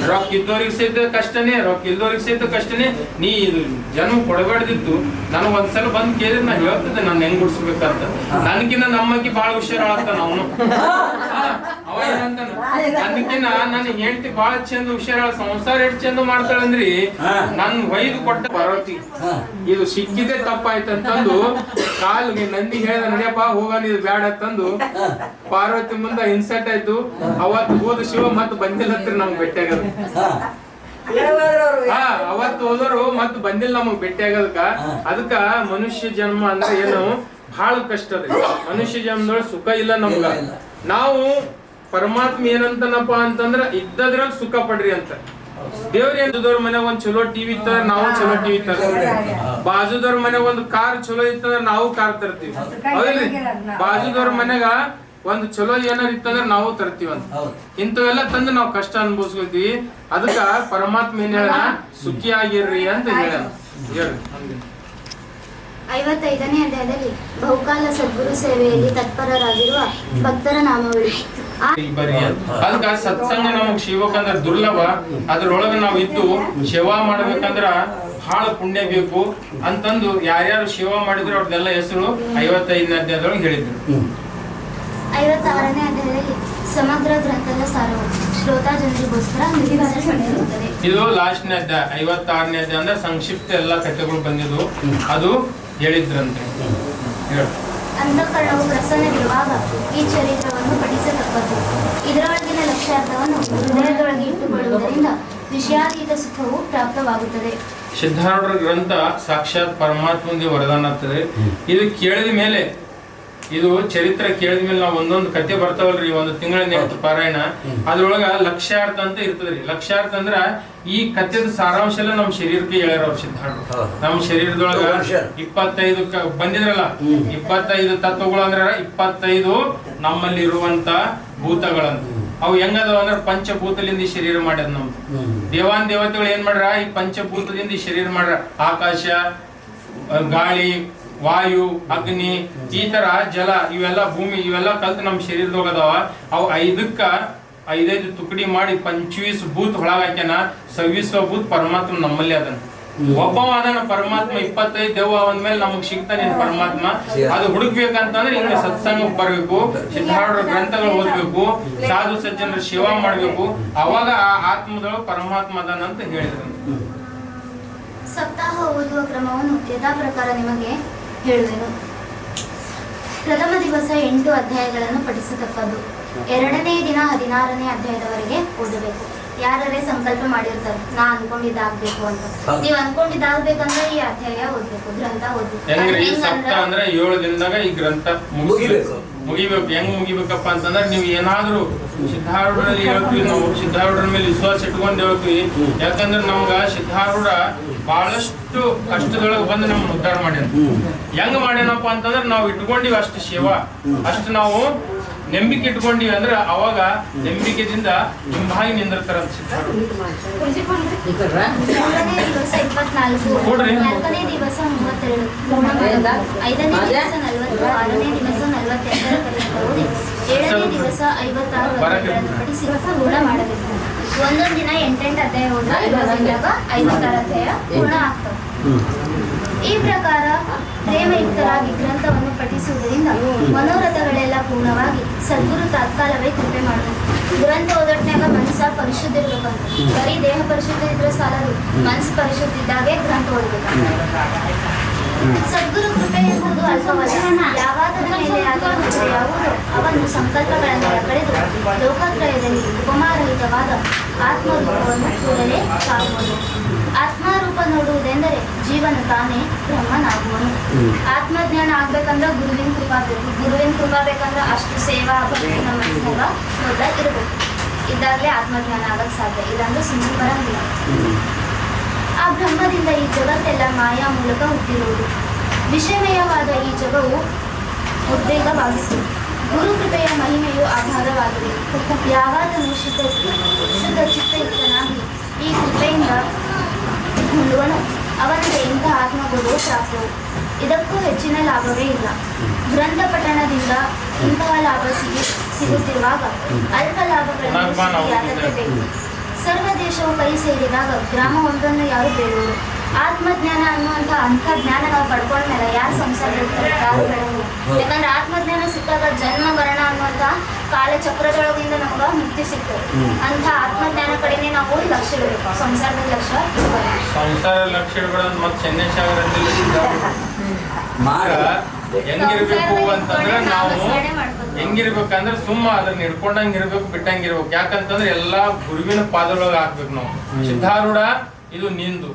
ರೊಕ್ಕ ಇದ್ದವ್ರಿಗೆ ಸಹಿತ ಕಷ್ಟನೇ, ರೊಕ್ಕ ಇಲ್ದವ್ರಿಗೆ ಸಹಿತ ಕಷ್ಟನೇ. ನೀ ಇದು ಜನ್ಮ ಕೊಡಬೇಡ್ದಿತ್ತು. ನನಗ್ ಒಂದ್ಸಲ ಬಂದ್ ಕೇಳಿದ್ರೆ ನಾ ಹೇಳ್ತಿದ್ದೆ ನಾನು ಹೆಂಗ್ ಗುಡ್ಸ್ಬೇಕಂತ. ನನ್ಕಿನ್ನ ನಮ್ಮಕ್ಕಿ ಬಾಳ ಹುಷಾರ ಆಗ್ತಾನ ಅವನು. ಅವ ಏನಂತಾನ, ಅದಕ್ಕಿನ್ನ ನನ್ನ ಹೆಂಡತಿ ಬಾಳ ಚಂದ ಹುಷಾರ, ಸಂಸಾರ ಎಷ್ಟ್ ಚಂದ ಮಾಡ್ತಾಳಂದ್ರಿ, ನನ್ ವೈದು ಕೊಟ್ಟ ಪಾರ್ವತಿ ಇದು ಸಿಕ್ಕಿದೆ ತಪ್ಪಾಯ್ತಂತಂದು ಕಾಲ್ಗೆ ನಂದಿ ಹೇಳ್ದ ನಡಿಯಪ್ಪ ಹೋಗೋಣ ಇದು ಬ್ಯಾಡ ಅಂತಂದು ಪಾರ್ವತಿ ಮುಂದ ಇನ್ಸರ್ಟ್ ಆಯ್ತು. ಅವತ್ತು ಹೋದ ಶಿವ ಮತ್ ಬಂದಿಲ್ಲ ಹತ್ರ ನಮ್ಗ್ ಭೇಟಿಯಾಗದ. ಅವತ್ತು ಹೋದವರು ಮತ್ ಬಂದಿಲ್ಲ ನಮಗ್ ಭೇಟಿಯಾಗದಕ್ಕ. ಅದಕ್ಕ ಮನುಷ್ಯ ಜನ್ಮ ಅಂದ್ರೆ ಏನು ಬಹಳ ಕಷ್ಟ ಅದ್ರಿ. ಮನುಷ್ಯ ಜನ್ಮದೊಳಗೆ ಸುಖ ಇಲ್ಲ ನಮ್ಗ. ನಾವು ಪರಮಾತ್ಮ ಏನಂತನಪ್ಪ ಅಂತಂದ್ರ ಇದ್ದದ್ರಲ್ಲಿ ಸುಖ ಪಡ್ರಿ ಅಂತ. ದೇವ್ರ ಮನೆಗ್ ಒಂದ್ ಚಲೋ ಟಿವಿ ಇತ್ತಂದ್ರ ನಾವು ಚಲೋ ಟಿವಿ ತರ್ತೀವಿ. ಬಾಜುದವ್ರ ಮನೆಗ್ ಒಂದ್ ಕಾರ್ ಚಲೋ ಇತ್ತಂದ್ರ ನಾವು ಕಾರ್ ತರ್ತೀವಿ. ಹೌದಿಲ್ರಿ? ಬಾಜುದವ್ರ ಮನೆಗ ಒಂದ್ ಚಲೋ ಏನಾರ ಇತ್ತಂದ್ರ ನಾವು ತರ್ತೀವಂತ. ಇಂಥವೆಲ್ಲ ತಂದು ನಾವು ಕಷ್ಟ ಅನುಭವಿಸ್ಕೊತೀವಿ. ಅದಕ್ಕ ಪರಮಾತ್ಮ ಏನ್ ಹೇಳ, ಸುಖಿ ಆಗಿರ್ರಿ ಅಂತ ಹೇಳ. 55ನೇ ಅಧ್ಯಾಯದಲ್ಲಿ ಬಹುಕಾಲ ಸದ್ಗುರು ಸೇವೆಯಲ್ಲಿ ತತ್ಪರರಾಗಿರುವ ಭಕ್ತರ ನಾಮಾವಳಿ. ಅದಕ್ಕ ಸತ್ಸಂಗ ನಮಗ್ ಶಿವಕಂದ್ರ ದುರ್ಲಭ. ಅದ್ರೊಳಗ ನಾವ್ ಇದ್ದು ಸೇವಾ ಮಾಡ್ಬೇಕಂದ್ರ ಬಹಳ ಪುಣ್ಯ ಬೇಕು ಅಂತಂದು ಯಾರ್ಯಾರು ಸೇವಾ ಮಾಡಿದ್ರು ಅವ್ರದ್ದೆಲ್ಲ ಹೆಸರು 55ನೇ ಅಧ್ಯಾಯದೊಳಗೆ ಹೇಳಿದ್ರು. 56ನೇ ಅಧ್ಯಾಯದಲ್ಲಿ ಸಮಗ್ರ ಗ್ರಂಥದ ಸಾರವು ಶ್ರೋತಾ ಜನರಿಗೋಸ್ಕರ ನಿರ್ಮಿಸಲ್ಪಟ್ಟಿರುತ್ತದೆ. ಇದು ಲಾಸ್ಟ್ನೇ ಅಧ್ಯಾಯ. 56ನೇ ಅಧ್ಯಾಯ ಅಂದ್ರೆ ಸಂಕ್ಷಿಪ್ತ ಎಲ್ಲಾ ಕಥೆಗಳು ಬಂದಿದ್ವು, ಅದು ಹೇಳಿದ್ರಂತೆ. ಅಂತಃಕರಣವು ಪ್ರಸನ್ನವಿರುವಾಗ ಈ ಚರಿತ್ರವನ್ನು ಪಠಿಸತಕ್ಕದ್ದು. ಇದರೊಳಗಿನ ಲಕ್ಷ್ಯಾರ್ಥವನ್ನು ಹೃದಯದೊಳಗೆ ಇಟ್ಟುಕೊಳ್ಳುವುದರಿಂದ ವಿಷಯಾತೀತ ಸುಖವು ಪ್ರಾಪ್ತವಾಗುತ್ತದೆ. ಸಿದ್ಧಾರೂಢರ ಗ್ರಂಥ ಸಾಕ್ಷಾತ್ ಪರಮಾತ್ಮಂದೇ ವರದಾನ ಆಗ್ತದೆ. ಇದು ಕೇಳಿದ ಮೇಲೆ, ಇದು ಚರಿತ್ರೆ ಕೇಳಿದ ಮೇಲೆ ನಾವು ಒಂದೊಂದು ಕತೆ ಬರ್ತಾವಲ್ರಿ, ಒಂದು ತಿಂಗಳ ನೇತು ಪಾರಾಯಣ, ಅದ್ರೊಳಗ ಲಕ್ಷ್ಯಾರ್ಥ ಅಂತ ಇರ್ತದ್ರಿ. ಲಕ್ಷ್ಯಾರ್ಥ ಅಂದ್ರ ಈ ಕಥೆದ ಸಾರಾಂಶ ಎಲ್ಲ ನಮ್ ಶರೀರಕ್ಕೆ ಹೇಳ್ಯಾರ ಅವ್ರ ಸಿದ್ಧಾರೂಢರು. ನಮ್ ಶರೀರದೊಳಗ 25 ಬಂದಿದ್ರಲ್ಲ, 25 ತತ್ವಗಳು ಅಂದ್ರ 25 ನಮ್ಮಲ್ಲಿ ಇರುವಂತ ಭೂತಗಳಂತ. ಅವು ಹೆಂಗದವ ಅಂದ್ರ ಪಂಚಭೂತಲಿಂದ ಈ ಶರೀರ ಮಾಡ್ಯದ ನಮ್ದು. ದೇವಾನ್ ದೇವತೆಗಳು ಏನ್ ಮಾಡ್ರ, ಈ ಪಂಚಭೂತದಿಂದ ಈ ಶರೀರ ಮಾಡ್ರ. ಆಕಾಶ, ಗಾಳಿ, ವಾಯು, ಅಗ್ನಿ, ಈ ತರ ಜಲ, ಇವೆಲ್ಲ ಭೂಮಿ, ಇವೆಲ್ಲ ಕಲ್ತು ನಮ್ ಶರೀರದೊಳಗದಾವ. ಅವು 5 ತುಕಡಿ ಮಾಡಿ 25 ಭೂತ್ ಒಳಗಾಕ್ಯಾನ. 26ವ ಭೂತ್ ಪರಮಾತ್ಮ ನಮ್ಮಲ್ಲಿ ಅದನ್ನ. ಒಬ್ಬವ ಅದನ್ನ ಪರಮಾತ್ಮ. 25 ದೆವ್ವ ಅಂದ್ಮೇಲೆ ನಮಗ್ ಸಿಗ್ತಾನೆ ಪರಮಾತ್ಮ. ಅದು ಹುಡುಕ್ಬೇಕಂತಂದ್ರೆ ಹಿಂಗ ಸತ್ಸಂಗಕ್ಕೆ ಬರ್ಬೇಕು, ಸಿದ್ಧಾರೂಢರ ಗ್ರಂಥಗಳು ಓದ್ಬೇಕು, ಸಾಧು ಸಜ್ಜನರ ಸೇವಾ ಮಾಡ್ಬೇಕು. ಅವಾಗ ಆ ಆತ್ಮದೊಳಗೆ ಪರಮಾತ್ಮ ಅದನ್ನಂತ ಹೇಳಿದ್ರು. ಸಪ್ತಾಹ ಓದುವ ಕ್ರಮವನ್ನು ಯಥಾ ಪ್ರಕಾರ ನಿಮಗೆ ಹೇಳುವೆನು. ಪ್ರಥಮ ದಿವಸ 8 ಅಧ್ಯಾಯಗಳನ್ನು ಪಠಿಸತಕ್ಕದ್ದು. 2ನೇ ದಿನ 16ನೇ ಅಧ್ಯಾಯದವರೆಗೆ ಓದಬೇಕು. ಯಾರೇ ಸಂಕಲ್ಪ ಮಾಡಿರ್ತಾರೆ ನಾ ಅನ್ಕೊಂಡಿದ್ದಾಗ್ಬೇಕು ಅಂತ, ನೀವ್ ಅನ್ಕೊಂಡಿದ್ದಾಗ್ಬೇಕಂದ್ರೆ ಈ ಅಧ್ಯಾಯ ಓದ್ಬೇಕು, ಗ್ರಂಥ ಓದ್ಬೇಕು. ಸಪ್ತ ಅಂದ್ರೆ 7 ದಿನದಾಗ ಈ ಗ್ರಂಥ ಮುಗಿಬೇಕು. ಹೆಂಗ್ ಮುಗಿಬೇಕಪ್ಪ ಅಂತಂದ್ರೆ, ನೀವು ಏನಾದ್ರೂ ಸಿದ್ಧಾರೂಢರಲ್ಲಿ ಹೇಳ್ತೀವಿ, ನಾವು ಸಿದ್ಧಾರೂಢರ ಮೇಲೆ ವಿಶ್ವಾಸ ಇಟ್ಕೊಂಡು ಹೇಳ್ತೀವಿ. ಯಾಕಂದ್ರೆ ನಮ್ಗ ಸಿದ್ಧಾರೂಢ ಬಹಳಷ್ಟು ಕಷ್ಟದೊಳಗೆ ಬಂದು ನಮ್ಗೆ ಉದ್ಧಾರ ಮಾಡ್ಯಾನ. ಹೆಂಗ್ ಮಾಡ್ಯಾನಪ್ಪ ಅಂತಂದ್ರೆ, ನಾವು ಇಟ್ಕೊಂಡಿವಿ ಅಷ್ಟು ಸೇವಾ, ಅಷ್ಟು ನಾವು ನಂಬಿಕೆ ಇಟ್ಕೊಂಡಿವಿ ಅಂದ್ರೆ ಅವಾಗ ನಂಬಿಕೆದಿಂದ ಹಿಂಬಾಗಿ ನಿಂದಿರ್ತಾರ ಸಿದ್ಧಾರೂಢ. 3ನೇ ದಿವಸ 24, 4ನೇ ದಿವಸ 32, 5ನೇ ದಿವಸ 40, 6ನೇ ದಿವಸ 48 ಓದಿ 7ನೇ ದಿವಸ 56 ಪಠಿಸಿ ಪೂರ್ಣ ಮಾಡಬೇಕು. ಒಂದೊಂದು ದಿನ 8 ಅಧ್ಯಾಯ ಹೋದ್ರೆ ಇವತ್ತಿಂದಾಗ 56 ಅಧ್ಯಾಯ ಪೂರ್ಣ ಆಗ್ತವೆ. ಈ ಪ್ರಕಾರ ಪ್ರೇಮಯುಕ್ತರಾಗಿ ಗ್ರಂಥವನ್ನು ಪಠಿಸುವುದರಿಂದ ಮನೋರಥಗಳೆಲ್ಲ ಪೂರ್ಣವಾಗಿ ಸದ್ಗುರು ತಾತ್ಕಾಲವೇ ಕೃಪೆ ಮಾಡಬೇಕು. ಗ್ರಂಥ ಓದೋಟ್ನಾಗ ಮನಸ್ಸ ಪರಿಶುದ್ಧ ಇರ್ಬೇಕಂತ. ಬರೀ ದೇಹ ಪರಿಶುದ್ಧ ಇದ್ರೆ ಸಾಲದು, ಮನಸ್ಸು ಪರಿಶುದ್ಧ ಇದ್ದಾಗೆ ಗ್ರಂಥ ಓದಬೇಕು. ಸದ್ಗುರು ಕೃಪೆ ಎಂಬುದು ಅಲ್ಪವಲ್ಲ. ಯಾವಾದನ ಮೇಲೆ ಆಗಿರುವ ಕೃಪೆ ಯಾವುದೋ ಅವನ್ನು ಸಂಕಲ್ಪಗಳನ್ನೆಲ್ಲ ಕಳೆದು ಲೋಕತ್ರಯದಲ್ಲಿ ಉಪಮಾರಹಿತವಾದ ಆತ್ಮರೂಪವನ್ನು ಕೂಡಲೇ ಕಾಣುವುದು. ಆತ್ಮರೂಪ ನೋಡುವುದೆಂದರೆ ಜೀವನ ತಾನೇ ಬ್ರಹ್ಮನಾಗುವನು. ಆತ್ಮಜ್ಞಾನ ಆಗ್ಬೇಕಂದ್ರೆ ಗುರುವಿನ ಕೃಪಾ ಬೇಕು. ಗುರುವಿನ ಕೃಪಾ ಬೇಕಂದ್ರೆ ಅಷ್ಟು ಸೇವಾ ಭಕ್ತಿ ನಮ್ಮ ಮನಸ್ಸಿನಾಗ ಮೊದಲ ಇರಬೇಕು. ಇದ್ದಾಗಲೇ ಆತ್ಮಜ್ಞಾನ ಆಗಕ್ಕೆ ಸಾಧ್ಯ. ಇಲ್ಲಾಂದ್ರೆ ಸುಮ್ಮನೆ ಬರಂಗಿಲ್ಲ. ಆ ಬ್ರಹ್ಮದಿಂದ ಈ ಜಗತ್ತೆಲ್ಲ ಮಾಯಾ ಮೂಲಕ ಹುಟ್ಟಿರುವುದು. ವಿಷಯಮಯವಾದ ಈ ಜಗವು ಉದ್ವೇಗವಾಗಿತ್ತು. ಗುರು ಕೃಪೆಯ ಮಹಿಮೆಯು ಆಧಾರವಾಗಿದೆ. ಯಾವಾಗಲೂ ಶುದ್ಧ ಚಿತ್ತಯುಕ್ತನಾಗಿ ಈ ಕೃಪೆಯಿಂದ ಹೊಂದುವನು ಅವನಿಗೆ ಇಂಥ ಆತ್ಮಗುರು ಪ್ರಾಪ್ತವು. ಇದಕ್ಕೂ ಹೆಚ್ಚಿನ ಲಾಭವೇ ಇಲ್ಲ. ಗ್ರಂಥ ಪಠಣದಿಂದ ಇಂತಹ ಲಾಭ ಸಿಗುತ್ತಿರುವಾಗ ಅಲ್ಪ ಲಾಭಗಳನ್ನು ಯಾತಕ್ಕೆ ಬೇಕು? ಸರ್ವ ದೇಶವು ಕೈ ಸೇರಿದಾಗ ಗ್ರಾಮ ಒಂದನ್ನು ಯಾರು ಬೇಡುವರು? ಆತ್ಮಜ್ಞಾನ ಅನ್ನುವಂಥ ಅಂಥ ಜ್ಞಾನ ನಾವು ಪಡ್ಕೊಂಡ್ಮೇಲೆ ಯಾರು ಸಂಸಾರದಲ್ಲಿ ಯಾರು ಬೇಡವರು? ಯಾಕಂದ್ರೆ ಆತ್ಮಜ್ಞಾನ ಸಿಕ್ಕಾಗ ಜನ್ಮ ಮರಣ ಅನ್ನುವಂಥ ಕಾಲಚಕ್ರದೊಳಗಿಂದ ನಮ್ಗೆ ಮುಕ್ತಿ ಸಿಗ್ತದೆ. ಅಂಥ ಆತ್ಮಜ್ಞಾನ ಕಡೆನೇ ನಾವು ಲಕ್ಷ್ಯ ಇಡಬೇಕು. ಸಂಸಾರದ ಲಕ್ಷ್ಯ ಸಂಸಾರ ಲಕ್ಷ್ಯಗಳನ್ನು ಮತ್ತೆ ಚೆನ್ನೈಸಾಗರದಲ್ಲಿ ಹೆಂಗಿರ್ಬೇಕು ಅಂತಂದ್ರೆ ನಾವು ಹೆಂಗಿರ್ಬೇಕಂದ್ರೆ ಸುಮ್ಮ ಅದನ್ನ ಹಿಡ್ಕೊಂಡಂಗೆ ಇರ್ಬೇಕು, ಬಿಟ್ಟಂಗೆ ಇರ್ಬೇಕು. ಯಾಕಂತಂದ್ರೆ ಎಲ್ಲಾ ಗುರುವಿನ ಪಾದದೊಳಗೆ ಹಾಕ್ಬೇಕು ನಾವು. ಸಿದ್ಧಾರೂಢ ಇದು ನಿಂದು,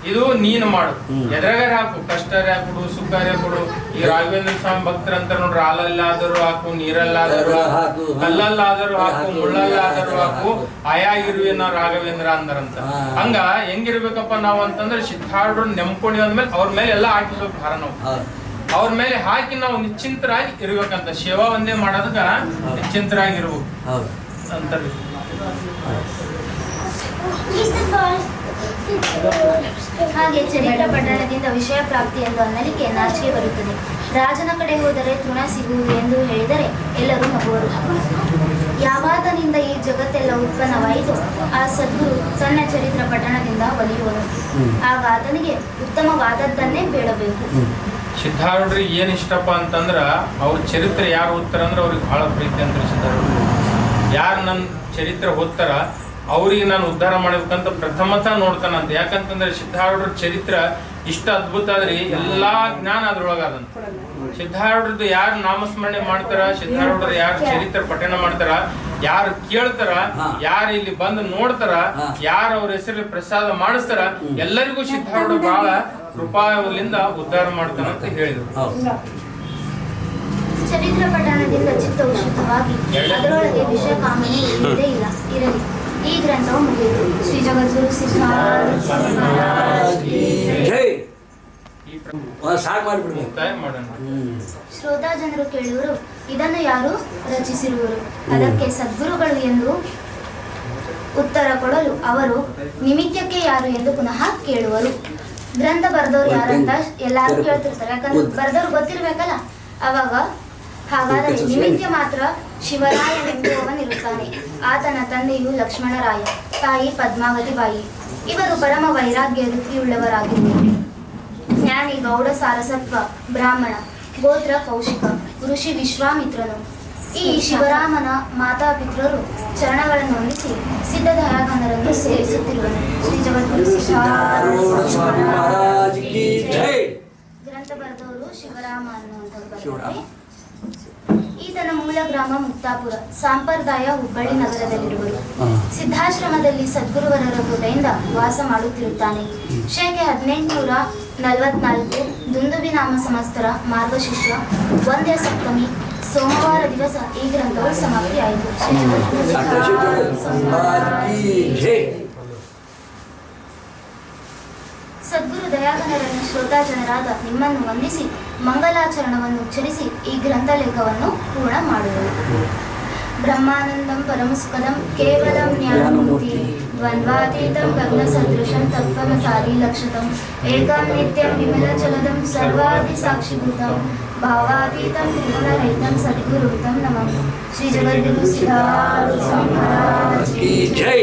ಇದು ನೀನು ಮಾಡು, ಎದ್ರಾಗಾರ ಹಾಕು, ಕಷ್ಟರೇ ಹಾಕೊಡು, ಸುಖರೇ ಕೊಡು. ಈ ರಾಘವೇಂದ್ರ ಸ್ವಾಮಿ ಭಕ್ತರಂತ ನೋಡ್ರಿ, ಹಾಲಲ್ಲಾದರೂ ಹಾಕು, ನೀರಲ್ಲಾದರೂ ಹಾಕು, ಕಲ್ಲಲ್ಲಾದರೂ ಹಾಕು, ಮುಳ್ಳಲ್ಲಾದರೂ ಹಾಕು, ಆಯಾ ಇರುವಿನ ರಾಘವೇಂದ್ರ ಅಂದರಂತ. ಹಂಗ ಹೆಂಗಿರ್ಬೇಕಪ್ಪ ನಾವು ಅಂತಂದ್ರೆ ಸಿದ್ಧಾರೂಢ ನೆಮ್ಕೊಂಡಿ ಅಂದ್ಮೇಲೆ ಅವ್ರ ಮೇಲೆ ಎಲ್ಲ ಹಾಕಿರ್ಬೇಕು ಭಾರ ನಾವು. ಅವ್ರ ಮೇಲೆ ಹಾಕಿ ನಾವು ನಿಶ್ಚಿಂತರಾಗಿ ಇರ್ಬೇಕಂತ. ಸೇವಾ ಒಂದೇ ಮಾಡೋದಕ್ಕ ನಿಶ್ಚಿಂತರಾಗಿ ಇರ್ಬೇಕು ಅಂತಾರೆ. ಹಾಗೆ ಚರಿತ್ರ ಪಠಣದಿಂದ ವಿಷಯ ಪ್ರಾಪ್ತಿ ಎಂದು ಅನ್ನಲಿಕ್ಕೆ ನಾಚಿಕೆ ಬರುತ್ತದೆ. ರಾಜನ ಕಡೆ ಹೋದರೆ ತೃಣ ಸಿಗುವುದು ಎಂದು ಹೇಳಿದರೆ ಎಲ್ಲರೂ ನಗುವರು. ಯಾವಾತನಿಂದ ಈ ಜಗತ್ತೆಲ್ಲ ಉತ್ಪನ್ನವಾಯಿತು ಆ ಸದ್ಗುರು ತನ್ನ ಚರಿತ್ರ ಪಠಣದಿಂದ ಒಲಿಯುವನು. ಆಗ ಆತನಿಗೆ ಉತ್ತಮವಾದದ್ದನ್ನೇ ಬೇಡಬೇಕು. ಸಿದ್ಧಾರೂಢರಿಗೆ ಏನ್ ಇಷ್ಟಪ್ಪ ಅಂತಂದ್ರ ಅವ್ರ ಚರಿತ್ರೆ ಯಾರು ಓದ್ತಾರ ಅಂದ್ರೆ ಅವ್ರಿಗೆ ಬಹಳ ಪ್ರೀತಿ ಅಂತಾರೆ ಸಿದ್ಧಾರೂಢ. ಯಾರು ನನ್ನ ಚರಿತ್ರೆ ಓದ್ತಾರ ಅವ್ರಿಗೆ ನಾನು ಉದ್ಧಾರ ಮಾಡ್ಬೇಕಂತ ಪ್ರಥಮತ ನೋಡ್ತಾನಂತ. ಯಾಕಂತಂದ್ರೆ ಸಿದ್ಧಾರೂಢರ ಚರಿತ್ರ ಇಷ್ಟ ಅದ್ಭುತ ಆದ್ರಿ ಎಲ್ಲಾ ಜ್ಞಾನ ಅದ್ರೊಳಗಾದಂತ. ಸಿದ್ಧಾರೂಢರದ್ದು ಯಾರು ನಾಮಸ್ಮರಣೆ ಮಾಡ್ತಾರ, ಸಿದ್ಧಾರೂಢರ ಯಾರು ಚರಿತ್ರ ಪಠಣ ಮಾಡ್ತಾರ, ಯಾರು ಕೇಳ್ತಾರ, ಯಾರು ಇಲ್ಲಿ ಬಂದು ನೋಡ್ತಾರ, ಯಾರು ಅವ್ರ ಹೆಸರಲ್ಲಿ ಪ್ರಸಾದ ಮಾಡಿಸ್ತಾರ, ಎಲ್ಲರಿಗೂ ಸಿದ್ಧಾರೂಢ ಬಹಳ ಕೃಪಾಲಿಂದ ಉದ್ಧಾರ ಮಾಡ್ತಾನಂತ ಹೇಳಿದ್ರು. ಚರಿತ್ರ ಪಠಣದಿಂದ ಚಿತ್ತವು ಶುದ್ಧವಾಗಿ ಅದರೊಳಗೆ ವಿಷಯ ಕಾಮನೆ ಇಲ್ಲದೇ ಇಲ್ಲ ಇರಲಿ. ಈ ಗ್ರಂಥವು ಮುಗಿಯಿತು. ಶ್ರೀ ಜಗದ್ಗುರು ಶ್ರೋತಾ ಜನರು ಕೇಳುವರು, ಇದನ್ನು ಯಾರು ರಚಿಸಿರುವರು? ಅದಕ್ಕೆ ಸದ್ಗುರುಗಳು ಎಂದು ಉತ್ತರ ಕೊಡಲು ಅವರು ನಿಮಿತ್ತಕ್ಕೆ ಯಾರು ಎಂದು ಪುನಃ ಕೇಳುವರು. ಗ್ರಂಥ ಬರೆದವ್ರು ಯಾರಂತ ಎಲ್ಲಾರು ಕೇಳ್ತಿರ್ತಾರೆ. ಯಾಕಂದ್ರೆ ಬರೆದವ್ರು ಗೊತ್ತಿರ್ಬೇಕಲ್ಲ. ಅವಾಗ ಹಾಗಾದರೆ ನಿಮಿತ್ತ ಮಾತ್ರ ಶಿವರಾಯನೆಂಬುವವನಿರುತ್ತಾನೆ. ಆತನ ತಂದೆಯು ಲಕ್ಷ್ಮಣರಾಯ, ತಾಯಿ ಪದ್ಮಾವತಿ ಬಾಯಿ. ಇವರು ಪರಮ ವೈರಾಗ್ಯ ವೃತ್ತಿಯುಳ್ಳವರಾಗಿರುವರು. ಜ್ಞಾನಿ ಗೌಡ ಸಾರಸತ್ವ ಬ್ರಾಹ್ಮಣ, ಗೋತ್ರ ಕೌಶಿಕ, ಋಷಿ ವಿಶ್ವಾಮಿತ್ರನು. ಈ ಶಿವರಾಮನ ಮಾತಾಪಿತೃರು ಚರಣಗಳನ್ನು ಹೊಂದಿಸಿ ಸಿದ್ಧದಯಾಗನರನ್ನು ಸೇರಿಸುತ್ತಿರುವನು. ಶ್ರೀ ಜಗದ್ಗುರು ಗ್ರಂಥ ಬರೆದವರು ಶಿವರಾಮ ಅನ್ನುವಂಥವ್ರು. ಈತನ ಮೂಲ ಗ್ರಾಮ ಮುಕ್ತಾಪುರ, ಸಂಪ್ರದಾಯ ಹುಬ್ಬಳ್ಳಿ ನಗರದಲ್ಲಿರುವರು. ಸಿದ್ಧಾಶ್ರಮದಲ್ಲಿ ಸದ್ಗುರುವರರ ಕೃಪೆಯಿಂದ ವಾಸ ಮಾಡುತ್ತಿರುತ್ತಾನೆ. ಶಕೆ 1844 ದುಂದುಬಿ ನಾಮ ಸಂವತ್ಸರ ಮಾರ್ಗಶಿರ್ಷ 1ನೇ ಸಪ್ತಮಿ ಸೋಮವಾರ ದಿವಸ ಈ ಗ್ರಂಥವು ಸಮಾಪ್ತಿಯಾಯಿತು. ಸದ್ಗುರು ದಯಾಗಣರನ್ನು ಶ್ರೋತಾ ಜನರಾದ ನಿಮ್ಮನ್ನು ವಂದಿಸಿ ಮಂಗಲಾಚರಣವನ್ನು ಉಚ್ಚರಿಸಿ ಈ ಗ್ರಂಥಲೇಖವನ್ನು ಪೂರ್ಣ ಮಾಡುವರು. ಬ್ರಹ್ಮಾನಂದಂ ಪರಮಸುಖದಂ ಕೇವಲಂ ಜ್ಞಾನಮೂರ್ತಿ ದ್ವಂದ್ವಾತೀತಂ ಗಗನ ಸದೃಶಂ ತತ್ವಮಸಾರಿ ಲಕ್ಷಿತಂ ಏಕಂ ನಿತ್ಯಂ ವಿಮಲಚಲದಂ ಸರ್ವಾದಿ ಸಾಕ್ಷಿಭೂತಂ ಭಾವಾತೀತಂ ತ್ರಿಗುಣರಹಿತಂ ಸದ್ಗುರುತಂ ನಮಃ. ಶ್ರೀ ಜಗದ್ಗುರು ಸಿದ್ಧಾರೂಢ ಸ್ವಾಮಿ ಮಹಾರಾಜ್ ಕಿ ಜೈ.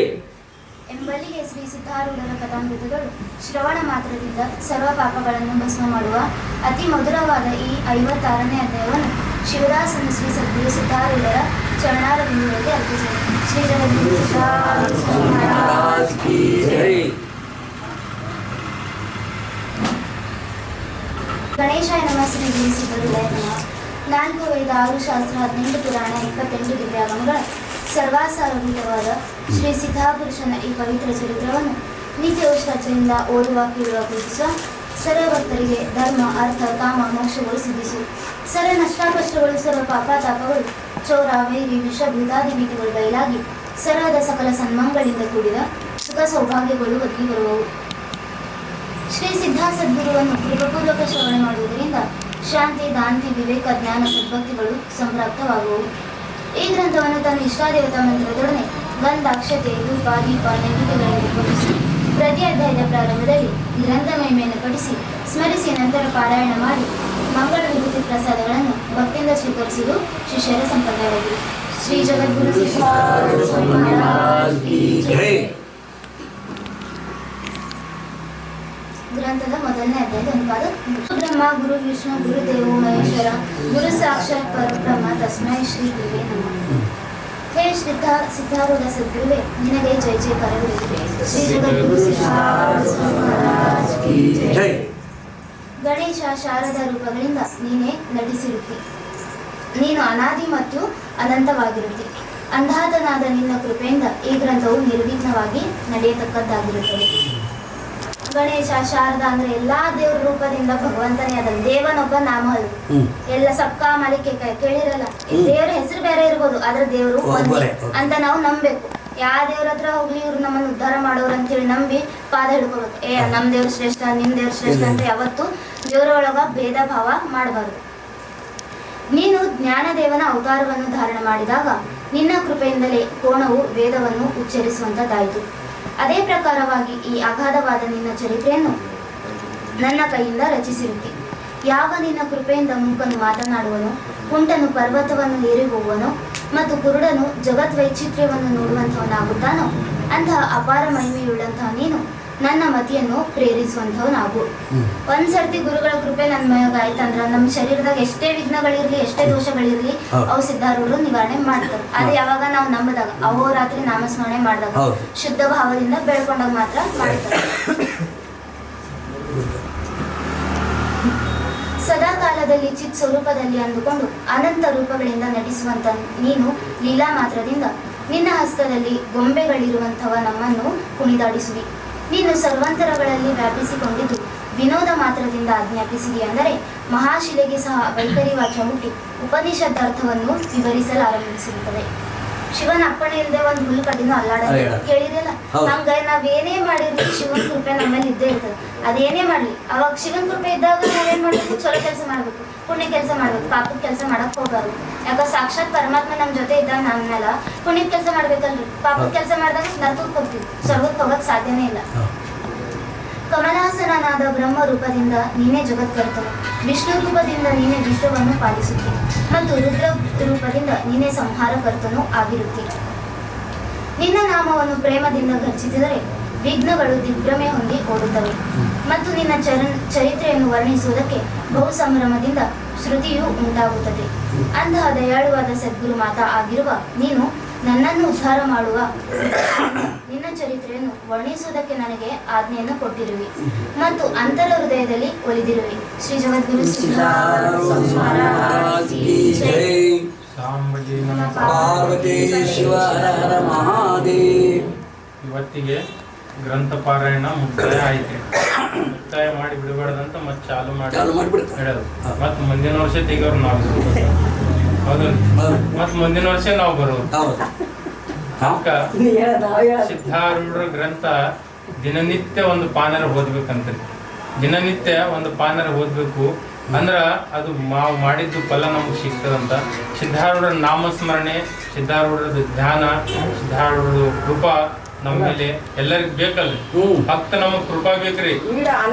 ಎಂಬಲ್ಲಿಗೆ ಶ್ರೀ ಸಿದ್ಧಾರೂಢರ ಕಥಾಮೃತಗಳು ಶ್ರವಣ ಮಾತ್ರದಿಂದ ಸರ್ವ ಪಾಪಗಳನ್ನು ಭಸ್ಮ ಮಾಡುವ ಅತಿ ಮಧುರವಾದ ಈ 56ನೇ ಅಧ್ಯಾಯವನ್ನು ಶಿವದಾಸನು ಶ್ರೀ ಸದ್ಗುರು ಸಿದ್ಧಾರೂಢರ ಚರಣಾರವಿಂದದಲ್ಲಿ ಅರ್ಪಿಸಿದರು. ಶ್ರೀ ಜಗದ್ಗುರು ಗಣೇಶಾಯ ನಮಃ. ಶ್ರೀ ಗುರು ಸಿದ್ಧಾರೂಢಾಯ ನಮಃ. 4 ವೇದ 6 ಶಾಸ್ತ್ರ 18 ಪುರಾಣ 28 ದಿವ್ಯಾಗಮಗಳ ಸರ್ವಾಸಾರಭೂತವಾದ ಶ್ರೀ ಸಿದ್ಧಾಪುರುಷನ ಈ ಪವಿತ್ರ ಚರಿತ್ರವನ್ನು ನಿತ್ಯವೂ ಶ್ರದ್ಧೆಯಿಂದ ಓದುವ ಕೇಳುವ ಪ್ರೀತಿಸುವ ಸರ್ವ ಭಕ್ತರಿಗೆ ಧರ್ಮ ಅರ್ಥ ಕಾಮ ಮೋಕ್ಷಗಳು ಸಿದ್ಧಿಸು. ಸರ್ವ ನಷ್ಟಾಕಷ್ಟಗಳು ಸರ್ವ ಪಾಪತಾಪಗಳು ಚೋರ ವೈರಿ ವಿಷ ಭೂತಾದಿ ನೀತಿಗಳು ಬಯಲಾಗಿ ಸರ್ವದ ಸಕಲ ಸನ್ಮಾನಗಳಿಂದ ಕೂಡಿದ ಸುಖ ಸೌಭಾಗ್ಯಗಳು ಒದಗಿ ಬರುವವು. ಶ್ರೀ ಸಿದ್ಧ ಸದ್ಗುರುವನ್ನು ಕೃಪಪೂರ್ವಕ ಶ್ರವಣ ಮಾಡುವುದರಿಂದ ಶಾಂತಿ ದಾಂತಿ ವಿವೇಕ ಜ್ಞಾನ ಸದ್ಭಕ್ತಿಗಳು ಸಂಪ್ರಾಪ್ತವಾಗುವವು. ಈ ಗ್ರಂಥವನ್ನು ತನ್ನ ಇಷ್ಟಾದೇವತಾ ಮಂತ್ರದೊಡನೆ ಗಂಧ ಅಕ್ಷತೆ ಧೂಪ ದೀಪ ನೈವೇದ್ಯಗಳನ್ನು ಪಠಿಸಿ ಪ್ರತಿ ಅಧ್ಯಾಯದ ಪ್ರಾರಂಭದಲ್ಲಿ ಗ್ರಂಥ ಮಹಿಮೆಯನ್ನು ಪಠಿಸಿ ಸ್ಮರಿಸಿ ನಂತರ ಪಾರಾಯಣ ಮಾಡಿ ಮಂಗಳ ವಿಭೂತಿ ಪ್ರಸಾದಗಳನ್ನು ಭಕ್ತಿಯಿಂದ ಸ್ವೀಕರಿಸುವುದು ಶಿಷ್ಯರ ಸಂಪ್ರದಾಯವಾಗಿದೆ. ಶ್ರೀ ಜಗದ್ಗುರು ಸಿದ್ಧಾರೂಢ ಸ್ವಾಮಿ ಮಹಾರಾಜ್ ಕಿ ಜೈ. ಗ್ರಂಥದ ಮೊದಲನೇ ಅಧ್ಯಾಯದ ಅನುವಾದ. ಬ್ರಹ್ಮ ಗುರು ವಿಷ್ಣು ಗುರು ದೇವೋ ಮಹೇಶ್ವರ ಗುರು ಸಾಕ್ಷಾತ್ ಪರಬ್ರಹ್ಮ ತಸ್ಮೈ ಶ್ರೀ ಗುರುವೇ ನಮಃ. ಹೇ ಸಿದ್ಧಾರೂಢ ಸದ್ಗುರುವೇ, ನಿನಗೆ ಜೈ ಜಯಕಾರಗಳಿವೆ. ಶ್ರೀ ಜಗದ್ಗುರು ಸಿದ್ಧಾರೂಢ ಸ್ವಾಮಿ ಮಹಾರಾಜ್ ಕಿ ಜೈ. ಗಣೇಶ ಶಾರದಾ ರೂಪಗಳಿಂದ ನೀನೇ ನಟಿಸಿರುತ್ತಿ. ನೀನು ಅನಾದಿ ಮತ್ತು ಅನಂತವಾಗಿರುತ್ತಿ. ಅಂಧಾತನಾದ ನಿನ್ನ ಕೃಪೆಯಿಂದ ಈ ಗ್ರಂಥವು ನಿರ್ವಿಘ್ನವಾಗಿ ನಡೆಯತಕ್ಕದ್ದಾಗಿರುತ್ತದೆ. ಗಣೇಶ ಶಾರದಾ ಅಂದ್ರೆ ಎಲ್ಲಾ ದೇವ್ರ ರೂಪದಿಂದ ಭಗವಂತನೇ ಅದನ್ನು ದೇವನೊಬ್ಬ ನಾಮ ಅಲ್ಲ. ಎಲ್ಲ ಸಪ್ಕ ಮಾಲಿಕೆ ಕೇಳಿರಲ್ಲ. ದೇವ್ರ ಹೆಸರು ಬೇರೆ ಇರ್ಬೋದು, ಆದ್ರೆ ದೇವರು ಒಂದೇ ಅಂತ ನಾವು ನಂಬಬೇಕು. ಯಾವ ದೇವ್ರ ಹತ್ರ ಹೋಗ್ಲಿ ಇವ್ರು ನಮ್ಮನ್ನು ಉದ್ಧಾರ ಮಾಡೋರು ಅಂತೇಳಿ ನಂಬಿ ಪಾದ ಹಿಡ್ಕೋಬೇಕು. ನಮ್ ದೇವ್ರ ಶ್ರೇಷ್ಠ ನಿಮ್ ದೇವ್ರ ಶ್ರೇಷ್ಠ ಅಂತ ಯಾವತ್ತು ದೇವರ ಒಳಗ ಭೇದ ಭಾವ ಮಾಡಬಾರ್ದು. ನೀನು ಜ್ಞಾನದೇವನ ಅವತಾರವನ್ನು ಧಾರಣ ಮಾಡಿದಾಗ ನಿನ್ನ ಕೃಪೆಯಿಂದಲೇ ಕೋಣವು ವೇದವನ್ನು ಉಚ್ಚರಿಸುವಂತದ್ದಾಯಿತು. ಅದೇ ಪ್ರಕಾರವಾಗಿ ಈ ಅಗಾಧವಾದ ನಿನ್ನ ಚರಿತ್ರೆಯನ್ನು ನನ್ನ ಕೈಯಿಂದ ರಚಿಸಿರುತ್ತಿ. ಯಾವ ನಿನ್ನ ಕೃಪೆಯಿಂದ ಮೂಕನು ಮಾತನಾಡುವನು, ಕುಂಟನು ಪರ್ವತವನ್ನು ಏರಿ ಹೋಗುವನು ಮತ್ತು ಕುರುಡನು ಜಗದ್ವೈಚಿತ್ರ್ಯವನ್ನು ನೋಡುವಂಥವನಾಗುತ್ತಾನೋ ಅಂತಹ ಅಪಾರ ಮಹಿಮೆಯುಳ್ಳಂತಹ ನೀನು ನನ್ನ ಮತಿಯನ್ನು ಪ್ರೇರಿಸುವಂಥವನಾಗು. ಒಂದ್ಸರ್ತಿ ಗುರುಗಳ ಕೃಪೆ ನನ್ನ ಮ್ಯಾಗ ಆಯ್ತಂದ್ರ ನಮ್ಮ ಶರೀರದಾಗ ಎಷ್ಟೇ ವಿಘ್ನಗಳಿರ್ಲಿ ಎಷ್ಟೇ ದೋಷಗಳಿರ್ಲಿ ಅವು ಸಿದ್ಧಾರೂಢರು ನಿವಾರಣೆ ಮಾಡ್ತಾರೆ. ಅದೇ ಯಾವಾಗ ನಾವು ನಂಬದಾಗ ಅಹೋರಾತ್ರಿ ನಾಮಸ್ಮರಣೆ ಮಾಡಿದಾಗ ಶುದ್ಧ ಭಾವದಿಂದ ಬೆಳ್ಕೊಂಡಾಗ ಮಾತ್ರ ಮಾಡ್ತಾರೆ. ಸದಾ ಕಾಲದಲ್ಲಿ ಚಿತ್ ಸ್ವರೂಪದಲ್ಲಿ ಅಂದುಕೊಂಡು ಅನಂತ ರೂಪಗಳಿಂದ ನಟಿಸುವಂತ ನೀನು ಲೀಲಾ ಮಾತ್ರದಿಂದ ನಿನ್ನ ಹಸ್ತದಲ್ಲಿ ಗೊಂಬೆಗಳಿರುವಂಥವ ನಮ್ಮನ್ನು ಕುಣಿದಾಡಿಸುವಿ. ನೀನು ಸರ್ವಾಂತರಗಳಲ್ಲಿ ವ್ಯಾಪಿಸಿಕೊಂಡಿದ್ದು ವಿನೋದ ಮಾತ್ರದಿಂದ ಆಜ್ಞಾಪಿಸಿದಿ. ಅಂದರೆ ಮಹಾಶಿಲೆಗೆ ಸಹ ವೈಖರಿ ವಾಚ ಹುಟ್ಟಿ ಉಪನಿಷದ್ದಾರ್ಥವನ್ನು ವಿವರಿಸಲಾರಂಭಿಸಿರುತ್ತದೆ. ಶಿವನ ಅಪ್ಪಣೆ ಇಲ್ಲದೆ ಒಂದು ಹುಲ್ಲು ಕಡ್ಡಿನೂ ಅಲ್ಲಾಡಲ್ಲ, ಕೇಳಿರಲ್ಲ. ಹಂಗ ನಾವೇನೇ ಮಾಡಿರ್ಲಿ ಶಿವನ ಕೃಪೆ ನಮ್ಮಲ್ಲಿ ಇದ್ದೇ ಇರ್ತದೆ. ಅದೇನೇ ಮಾಡ್ಲಿ ಅವಾಗ ಶಿವನ ಕೃಪೆ ಇದ್ದಾಗ ನಾವೇನ್ ಮಾಡ್ಬೇಕು, ಚಲೋ ಕೆಲಸ ಮಾಡ್ಬೇಕು, ಪುಣ್ಯ ಕೆಲಸ ಮಾಡ್ಬೇಕು, ಪಾಪದ ಕೆಲಸ ಮಾಡಕ್ ಹೋಗ್ಬಾರ್ದು. ಯಾಕ ಸಾಕ್ಷಾತ್ ಪರಮಾತ್ಮ ನಮ್ ಜೊತೆ ಇದ್ದಾಗ ನಮ್ಮೆಲ್ಲ ಪುಣ್ಯದ ಕೆಲಸ ಮಾಡ್ಬೇಕಲ್ರಿ. ಪಾಪದ ಕೆಲಸ ಮಾಡಿದಾಗ ನರಕಕ್ಕೆ ಹೋಗ್ತೀವಿ, ಸ್ವರ್ಗಕ್ಕೆ ಹೋಗಕ್ ಸಾಧ್ಯನೇ ಇಲ್ಲ. ಕಮಲಾಸನನಾದ ಬ್ರಹ್ಮ ರೂಪದಿಂದ ನೀನೇ ಜಗತ್ಕರ್ತನು, ವಿಷ್ಣು ರೂಪದಿಂದ ನೀನೇ ವಿಶ್ವವನ್ನು ಪಾಲಿಸುತ್ತಿ ಮತ್ತು ರುದ್ರ ರೂಪದಿಂದ ನೀನೇ ಸಂಹಾರಕರ್ತನೂ ಆಗಿರುತ್ತಿ. ನಿನ್ನ ನಾಮವನ್ನು ಪ್ರೇಮದಿಂದ ಘರ್ಜಿಸಿದರೆ ವಿಘ್ನಗಳು ದಿಗ್ಭ್ರಮೆ ಹೊಂದಿ ಓಡುತ್ತವೆ ಮತ್ತು ನಿನ್ನ ಚರಿತ್ರೆಯನ್ನು ವರ್ಣಿಸುವುದಕ್ಕೆ ಬಹು ಸಂಭ್ರಮದಿಂದ ಶ್ರುತಿಯು ಉಂಟಾಗುತ್ತದೆ. ಅಂತಹ ದಯಾಳುವಾದ ಸದ್ಗುರು ಮಾತಾ ಆಗಿರುವ ನೀನು ನನ್ನನ್ನು ಉದ್ಧಾರ ಮಾಡುವ ನಿನ್ನ ಚರಿತ್ರೆಯನ್ನು ವರ್ಣಿಸುವುದಕ್ಕೆ ನನಗೆ ಆಜ್ಞೆಯನ್ನು ಕೊಟ್ಟಿರುವಿ ಮತ್ತು ಅಂತರ ಹೃದಯದಲ್ಲಿ ಒಲಿದಿರುವಿ. ಶ್ರೀ ಜಗದ್ಗುರು ಇವತ್ತಿಗೆ ಗ್ರಂಥ ಪಾರಾಯಣ ಮುಕ್ತಾಯ ಆಯ್ತು. ಮುಕ್ತಾಯ ಮಾಡಿ ಬಿಡಬಾರ್ದಂತ ಮತ್ತೆ ಚಾಲು ಮಾಡಿ ಹೇಳೋದು. ಮತ್ತೆ ಮುಂದಿನ ವರ್ಷ ತೆಗೋರು ನಾವು ಹೌದು, ಮತ್ತೆ ಮುಂದಿನ ವರ್ಷ ನಾವು ಬರೋದು. ಸಿದ್ಧಾರೂಢರ ಗ್ರಂಥ ದಿನನಿತ್ಯ ಒಂದು ಪಾನರ ಓದ್ಬೇಕಂತ. ದಿನನಿತ್ಯ ಒಂದು ಪಾನರ ಓದ್ಬೇಕು ಅಂದ್ರ ಅದು ನಾವು ಮಾಡಿದ್ದು ಫಲ ನಮ್ಗೆ ಸಿಗ್ತದಂತ. ಸಿದ್ಧಾರೂಢರ ನಾಮಸ್ಮರಣೆ, ಸಿದ್ಧಾರೂಢರದ ಧ್ಯಾನ, ಸಿದ್ಧಾರೂಢರ ಕೃಪಾ ನಮ್ಮ ಮೇಲೆ ಎಲ್ಲರಿಗೂ ಬೇಕಲ್ರಿ. ಭಕ್ತ ನಮಗ್ ಕೃಪಾ ಬೇಕ್ರಿ,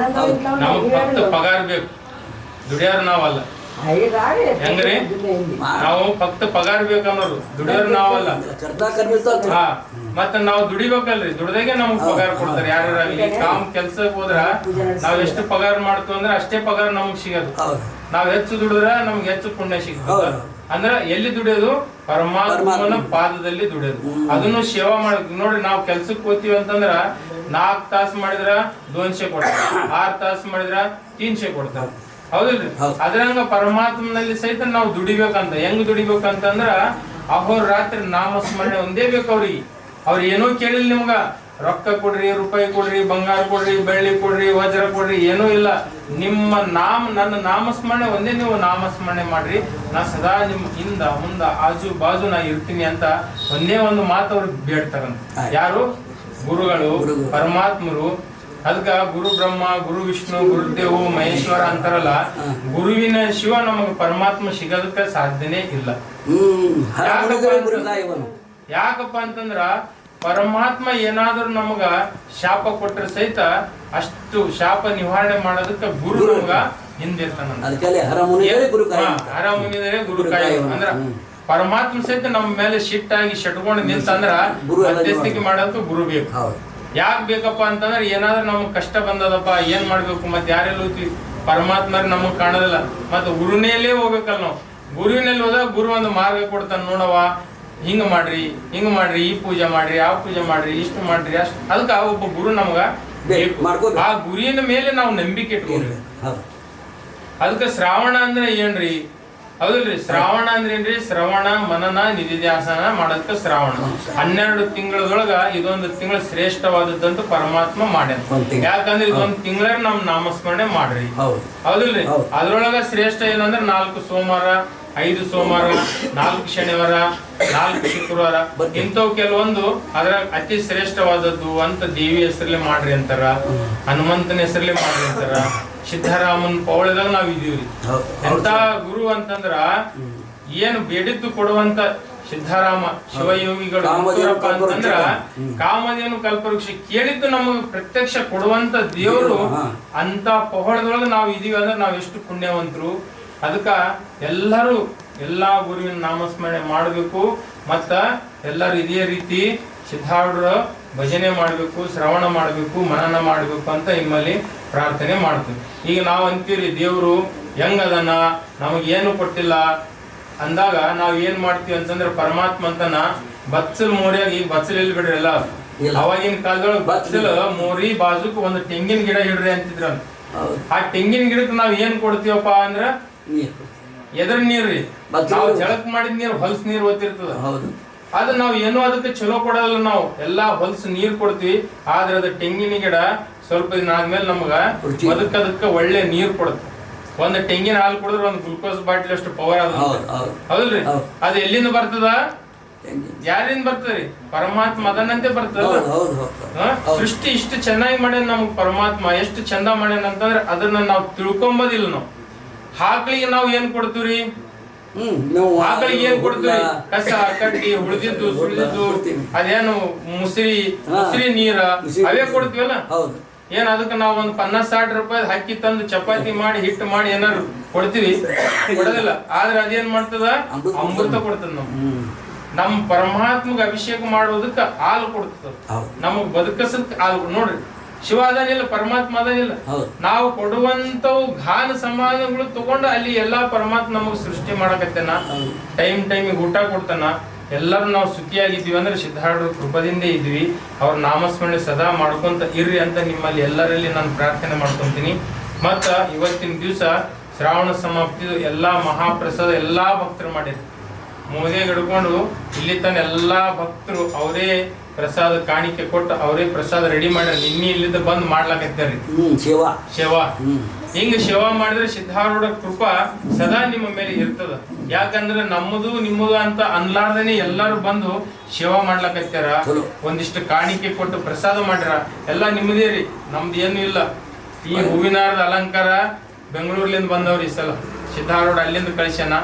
ನಮಗ್ ಭಕ್ತ ಪಗಾರ ಬೇಕು, ದುಡಿಯಾರ ನಾವಲ್ಲ. ಹೆಂಗ್ರಿ ನಾವು ಫಕ್ತ ಪಗಾರ ಬೇಕನ್ನೋರು ದುಡಿಯೋರು ನಾವಲ್ಲ. ಹಾ ಮತ್ತ ನಾವು ದುಡಿಬೇಕಲ್ರಿ, ದುಡ್ದಾಗೆ ನಮ್ಗ್ ಪಗಾರ ಕೊಡ್ತಾರೆ. ಯಾರಾಗಲಿ ಕೆಲ್ಸಕ್ಕೆ ಹೋದ್ರ ನಾವ್ ಎಷ್ಟು ಪಗಾರ ಮಾಡ್ತೀವಿ ಅಂದ್ರೆ ಅಷ್ಟೇ ಪಗಾರ ನಮಗ್ ಸಿಗೋದು. ನಾವ್ ಹೆಚ್ಚು ದುಡಿದ್ರ ನಮ್ಗೆ ಹೆಚ್ಚು ಪುಣ್ಯ ಸಿಗ್ತದ. ಅಂದ್ರ ಎಲ್ಲಿ ದುಡಿಯೋದು? ಪರಮಾತ್ಮನ ಪಾದದಲ್ಲಿ ದುಡಿಯೋದು. ಅದನ್ನು ಸೇವಾ ಮಾಡ್ಬೇಕು. ನೋಡ್ರಿ ನಾವ್ ಕೆಲ್ಸಕ್ಕೆ ಹೋಗ್ತೀವಿ ಅಂತಂದ್ರ 4 ತಾಸು ಮಾಡಿದ್ರ 200 ಕೊಡ್ತಾರ, 6 ತಾಸು ಮಾಡಿದ್ರ 300 ಕೊಡ್ತಾರ. ಹೌದಿಲ್ರಿ? ಅದ್ರಂಗ ಪರಮಾತ್ಮನಲ್ಲಿ ಸಹಿತ ನಾವು ದುಡಿಬೇಕಂತ. ಹೆಂಗ್ ದುಡಿಬೇಕಂತಂದ್ರ ಅಹೋರ್ ರಾತ್ರಿ ನಾಮಸ್ಮರಣೆ ಒಂದೇ ಬೇಕು ಅವ್ರಿಗೆ. ಅವ್ರು ಏನೂ ಕೇಳಿಲ್ಲ ನಿಮ್ಗ, ರೊಕ್ಕ ಕೊಡ್ರಿ, ರೂಪಾಯಿ ಕೊಡ್ರಿ, ಬಂಗಾರ ಕೊಡ್ರಿ, ಬೆಳ್ಳಿ ಕೊಡ್ರಿ, ವಜ್ರ ಕೊಡ್ರಿ, ಏನೂ ಇಲ್ಲ. ನಿಮ್ಮ ನನ್ನ ನಾಮಸ್ಮರಣೆ ಒಂದೇ ನೀವು ನಾಮಸ್ಮರಣೆ ಮಾಡ್ರಿ. ನಾ ಸದಾ ನಿಮ್ ಹಿಂದ ಮುಂದ ಆಜು ಬಾಜು ನಾ ಇರ್ತೀನಿ ಅಂತ ಒಂದೇ ಒಂದು ಮಾತು ಅವ್ರಿಗೆ ಬೇಡ್ತಾರಂತ. ಯಾರು? ಗುರುಗಳು, ಪರಮಾತ್ಮರು. ಅದಕ್ಕ ಗುರು ಬ್ರಹ್ಮ, ಗುರು ವಿಷ್ಣು, ಗುರುದೇವು, ಮಹೇಶ್ವರ ಅಂತಾರಲ್ಲ. ಗುರುವಿನ ಶಿವ ನಮಗ ಪರಮಾತ್ಮ ಸಿಗೋದಕ್ಕೆ ಸಾಧ್ಯನೇ ಇಲ್ಲ. ಯಾಕಪ್ಪ ಅಂತಂದ್ರ ಪರಮಾತ್ಮ ಏನಾದ್ರೂ ನಮಗ ಶಾಪ ಕೊಟ್ರೆ ಸಹಿತ ಅಷ್ಟು ಶಾಪ ನಿವಾರಣೆ ಮಾಡೋದಕ್ಕೆ ಗುರು ನಮಗ ಹಿಂದಿರ್ತಾನ. ಹರಮುನಿದರೆ ಗುರು ಕಾಯ ಅಂದ್ರ ಪರಮಾತ್ಮ ಸಹಿತ ನಮ್ಮ ಮೇಲೆ ಶಿಟ್ಟಾಗಿ ಶಟ್ಕೊಂಡು ನಿಂತಂದ್ರ ಮಧ್ಯಸ್ಥಿಕೆ ಮಾಡೋದಕ್ಕೆ ಗುರು ಬೇಕು. ಯಾಕೆ ಬೇಕಪ್ಪ ಅಂತಂದ್ರೆ ಏನಾದ್ರೂ ನಮಗ್ ಕಷ್ಟ ಬಂದದಪ್ಪ, ಏನ್ ಮಾಡ್ಬೇಕು, ಮತ್ತೆ ಯಾರೆಲ್ಲ ಹೋಗ್ತೀವಿ, ಪರಮಾತ್ಮ ನಮಗ್ ಕಾಣೋದಿಲ್ಲ, ಮತ್ತೆ ಗುರುನೇಲೇ ಹೋಗ್ಬೇಕಲ್ಲ ನಾವು. ಗುರುವಿನಲ್ಲಿ ಹೋದಾಗ ಗುರು ಒಂದು ಮಾರ್ಗ ಕೊಡ್ತಾನ. ನೋಡವ ಹಿಂಗ ಮಾಡ್ರಿ, ಹಿಂಗ ಮಾಡ್ರಿ, ಈ ಪೂಜೆ ಮಾಡ್ರಿ, ಆ ಪೂಜೆ ಮಾಡ್ರಿ, ಇಷ್ಟು ಮಾಡ್ರಿ, ಅಷ್ಟು. ಅದಕ್ಕ ಒಬ್ಬ ಗುರು ನಮಗ ಬೇಕು. ಆ ಗುರುವಿನ ಮೇಲೆ ನಾವು ನಂಬಿಕೆ ಇಟ್ಕೊಂಡ್ರಿ. ಅದಕ್ಕ ಶ್ರಾವಣ ಅಂದ್ರೆ ಏನ್ರಿ? ಹೌದಿಲ್ರಿ? ಶ್ರಾವಣ ಅಂದ್ರೆ ಏನ್ರಿ? ಶ್ರವಣ ಮನನ ನಿಧಿಧ್ಯಾಸನ ಮಾಡೋದಕ್ಕೆ ಶ್ರಾವಣ. 12 ತಿಂಗಳದೊಳಗ ಇದೊಂದು ತಿಂಗಳ ಶ್ರೇಷ್ಠವಾದದ್ದಂತೂ ಪರಮಾತ್ಮ ಮಾಡ್ಯಾನ. ಯಾಕಂದ್ರೆ ಇದೊಂದು ತಿಂಗಳ ನಮ್ ನಾಮಸ್ಮರಣೆ ಮಾಡ್ರಿ. ಹೌದಿಲ್ರಿ? ಅದ್ರೊಳಗ ಶ್ರೇಷ್ಠ ಏನಂದ್ರೆ 4 ಸೋಮವಾರ, 5 ಸೋಮವಾರ, 4 ಶನಿವಾರ, 4 ಶುಕ್ರವಾರ, ಇಂಥವು ಕೆಲವೊಂದು ಅದ್ರ ಅತಿ ಶ್ರೇಷ್ಠವಾದದ್ದು ಅಂತ ದೇವಿ ಹೆಸರಲ್ಲಿ ಮಾಡ್ರಿ ಅಂತಾರ, ಹನುಮಂತನ ಹೆಸರಲ್ಲಿ ಮಾಡ್ರಿ ಅಂತಾರ. ಸಿದ್ದರಾಮನ್ ಪೌಳದಾಗ ನಾವ್ ಇದೀವ್ರಿ. ಎಂತ ಗುರು ಅಂತಂದ್ರ ಏನು ಬೇಡಿದ್ದು ಕೊಡುವಂತ ಸಿದ್ದರಾಮ ಶಿವಯೋಗಿಗಳು ಅಂತಂದ್ರ ಕಾಮಧೇನು ಕಲ್ಪವೃಕ್ಷ ಕೇಳಿದ್ದು ನಮಗೆ ಪ್ರತ್ಯಕ್ಷ ಕೊಡುವಂತ ದೇವರು. ಅಂತ ಪೌಳದೊಳಗ ನಾವ್ ಇದೀವಿ ಅಂದ್ರೆ ನಾವ್ ಎಷ್ಟು ಪುಣ್ಯವಂತರು. ಅದಕ್ಕ ಎಲ್ಲರೂ ಎಲ್ಲಾ ಗುರುವಿನ ನಾಮಸ್ಮರಣೆ ಮಾಡಬೇಕು. ಮತ್ತ ಎಲ್ಲರೂ ಇದೇ ರೀತಿ ಸಿದ್ಧಾರೂಢರ ಭಜನೆ ಮಾಡಬೇಕು, ಶ್ರವಣ ಮಾಡಬೇಕು, ಮನನ ಮಾಡಬೇಕು ಅಂತ ನಿಮ್ಮಲ್ಲಿ ಪ್ರಾರ್ಥನೆ ಮಾಡ್ತೀವಿ. ಈಗ ನಾವು ಅಂತೀರಿ ದೇವ್ರು ಹೆಂಗದನ, ನಮಗೇನು ಕೊಟ್ಟಿಲ್ಲ ಅಂದಾಗ ನಾವ್ ಏನ್ ಮಾಡ್ತೀವಿ ಅಂತಂದ್ರೆ ಪರಮಾತ್ಮ ಅಂತನ ಬಚ್ಚಲ್ ಮೋರಿಯಾಗ, ಈಗ ಬಚ್ಚಲ್ ಎಲ್ಲಿ ಬಿಡ್ರಿ ಎಲ್ಲ ಅವಾಗಿನ ಕಾಲದೊಳಗ ಬಚ್ಚಲ್ ಮೋರಿ ಬಾಜುಕ್ ಒಂದು ತೆಂಗಿನ ಗಿಡ ಇಡ್ರಿ ಅಂತಿದ್ರ. ಆ ತೆಂಗಿನ ಗಿಡಕ್ಕೆ ನಾವ್ ಏನ್ ಕೊಡ್ತೀವಪ್ಪ ಅಂದ್ರ ಎದ್ರ ನೀರ್ರಿ, ನಾವು ಜಳಕ್ ಮಾಡಿದ ನೀರ್ ಹೊಲ್ಸ್ ನೀರ್ ಓದ್ತಿರ್ತದ. ಅದ್ ನಾವ್ ಏನೋ ಅದಕ್ಕೆ ಚಲೋ ಕೊಡಲ್ಲ, ನಾವು ಎಲ್ಲಾ ಹೊಲ್ಸ್ ನೀರ್ ಕೊಡ್ತೀವಿ. ಆದ್ರೆ ಅದ ತೆಂಗಿನ ಗಿಡ ಸ್ವಲ್ಪ ದಿನ ಆದ್ಮೇಲೆ ನಮಗ ಅದಕ್ಕೆ ಒಳ್ಳೆ ನೀರ್ ಕೊಡುತ್ತೆ. ಒಂದ್ ತೆಂಗಿನ ಹಾಲು ಕುಡಿದ್ರೆ ಒಂದ್ ಗ್ಲೂಕೋಸ್ ಬಾಟ್ಲಿ ಅಷ್ಟು ಪವರ್ ಅದ. ಹೌದಲ್ರಿ? ಅದ್ ಎಲ್ಲಿಂದ ಬರ್ತದ? ಯಾರಿಂದ ಬರ್ತದ್ರಿ? ಪರಮಾತ್ಮ ಅದನ್ನಂತೆ ಬರ್ತದ. ಸೃಷ್ಟಿ ಇಷ್ಟು ಚೆನ್ನಾಗಿ ಮಾಡ್ಯಾನ ನಮಗ್ ಪರಮಾತ್ಮ. ಎಷ್ಟು ಚಂದ ಮಾಡ್ಯಾನ ಅಂತಂದ್ರೆ ಅದನ್ನ ನಾವು ತಿಳ್ಕೊಂಬೋದಿಲ್ಲ. ನಾವು ಆಕಳಿಗೆ ನಾವ್ ಏನ್ ಕೊಡ್ತೀವ್ರಿ? ಆಕಳಿಗೆ ಏನ್ ಕೊಡ್ತೀವಿ? ಕಸ ಕಡ್ಡಿ ಉಳಿದಿದ್ದು ಸುಳಿದಿದ್ದು ಅದೇನು ಮುಸ್ರಿ ನೀರ ಅವೇ ಕೊಡ್ತೀವಲ್ಲ. ಏನ್ ಅದಕ್ಕೆ ನಾವು ಒಂದ್ 50-60 ರೂಪಾಯಿ ಹಾಕಿ ತಂದು ಚಪಾತಿ ಮಾಡಿ ಹಿಟ್ಟು ಮಾಡಿ ಏನಾರು ಕೊಡ್ತೀವಿ? ಕೊಡೋದಿಲ್ಲ. ಆದ್ರೆ ಅದೇನ್ ಮಾಡ್ತದ? ಅಮೃತ ಕೊಡ್ತದ. ನಮ್ ಪರಮಾತ್ಮಗ ಅಭಿಷೇಕ ಮಾಡೋದಕ್ಕ ಹಾಲು ಕೊಡ್ತದ. ನಮಗ್ ಬದುಕಸಕ್ ಹಾಲು. ನೋಡ್ರಿ, ಶಿವ ಅದನಿಲ್ಲ, ಪರಮಾತ್ಮ ಅದನಿಲ್ಲ. ನಾವು ಕೊಡುವಂತವು ಘಾನ ಸಮಾನಗಳು ತಗೊಂಡು ಅಲ್ಲಿ ಎಲ್ಲಾ ಪರಮಾತ್ಮ ನಮಗ್ ಸೃಷ್ಟಿ ಮಾಡಕತ್ತೇನ. ಟೈಮಿಗೆ ಊಟ ಕೊಡ್ತಾನ. ಎಲ್ಲರೂ ನಾವು ಸುಖಿಯಾಗಿದ್ದೀವಿ ಅಂದ್ರೆ ಸಿದ್ಧಾರೂಢರ ಕೃಪದಿಂದ ಇದ್ವಿ. ಅವ್ರ ನಾಮಸ್ಮರಣೆ ಸದಾ ಮಾಡ್ಕೊಂತ ಇರ್ರಿ ಅಂತ ನಿಮ್ಮಲ್ಲಿ ಎಲ್ಲರಲ್ಲಿ ನಾನು ಪ್ರಾರ್ಥನೆ ಮಾಡ್ಕೊಂತೀನಿ. ಮತ್ತ ಇವತ್ತಿನ ದಿವಸ ಶ್ರಾವಣ ಸಮಾಪ್ತಿ ಎಲ್ಲಾ ಮಹಾಪ್ರಸಾದ ಎಲ್ಲಾ ಭಕ್ತರು ಮಾಡಿದ್ರು. ಮೋದಿಗೆ ಹಿಡ್ಕೊಂಡು ಇಲ್ಲಿ ತನ ಎಲ್ಲಾ ಭಕ್ತರು ಅವರೇ ಪ್ರಸಾದ ಕಾಣಿಕೆ ಕೊಟ್ಟು ಅವರೇ ಪ್ರಸಾದ ರೆಡಿ ಮಾಡ್ಯಾರ. ನಿನ್ನೆ ಇಲ್ಲಿಂದ ಬಂದ್ ಮಾಡ್ಲಾಕತ್ತಾರ್ರಿ ಸೇವಾ. ಹಿಂಗ ಸೇವಾ ಮಾಡಿದ್ರೆ ಸಿದ್ಧಾರೂಢ ಕೃಪಾ ಸದಾ ನಿಮ್ಮ ಮೇಲೆ ಇರ್ತದ. ಯಾಕಂದ್ರೆ ನಮ್ಮದು ನಿಮ್ಮದು ಅಂತ ಅನ್ಲಾರ್ದೇನೆ ಎಲ್ಲಾರು ಬಂದು ಸೇವಾ ಮಾಡ್ಲಾಕತ್ತಾರ. ಒಂದಿಷ್ಟು ಕಾಣಿಕೆ ಕೊಟ್ಟು ಪ್ರಸಾದ ಮಾಡ್ಯಾರ. ಎಲ್ಲಾ ನಿಮ್ಮದೇ ರೀ, ನಮ್ದು ಏನು ಇಲ್ಲ. ಈ ಹೂವಿನಾರದ ಅಲಂಕಾರ ಬೆಂಗಳೂರ್ಲಿಂದ ಬಂದವ್ರಿ ಈ ಸಲ ಸಿದ್ಧಾರೂಢ ಅಲ್ಲಿಂದ ಕಳಿಸ್ಯಾನ.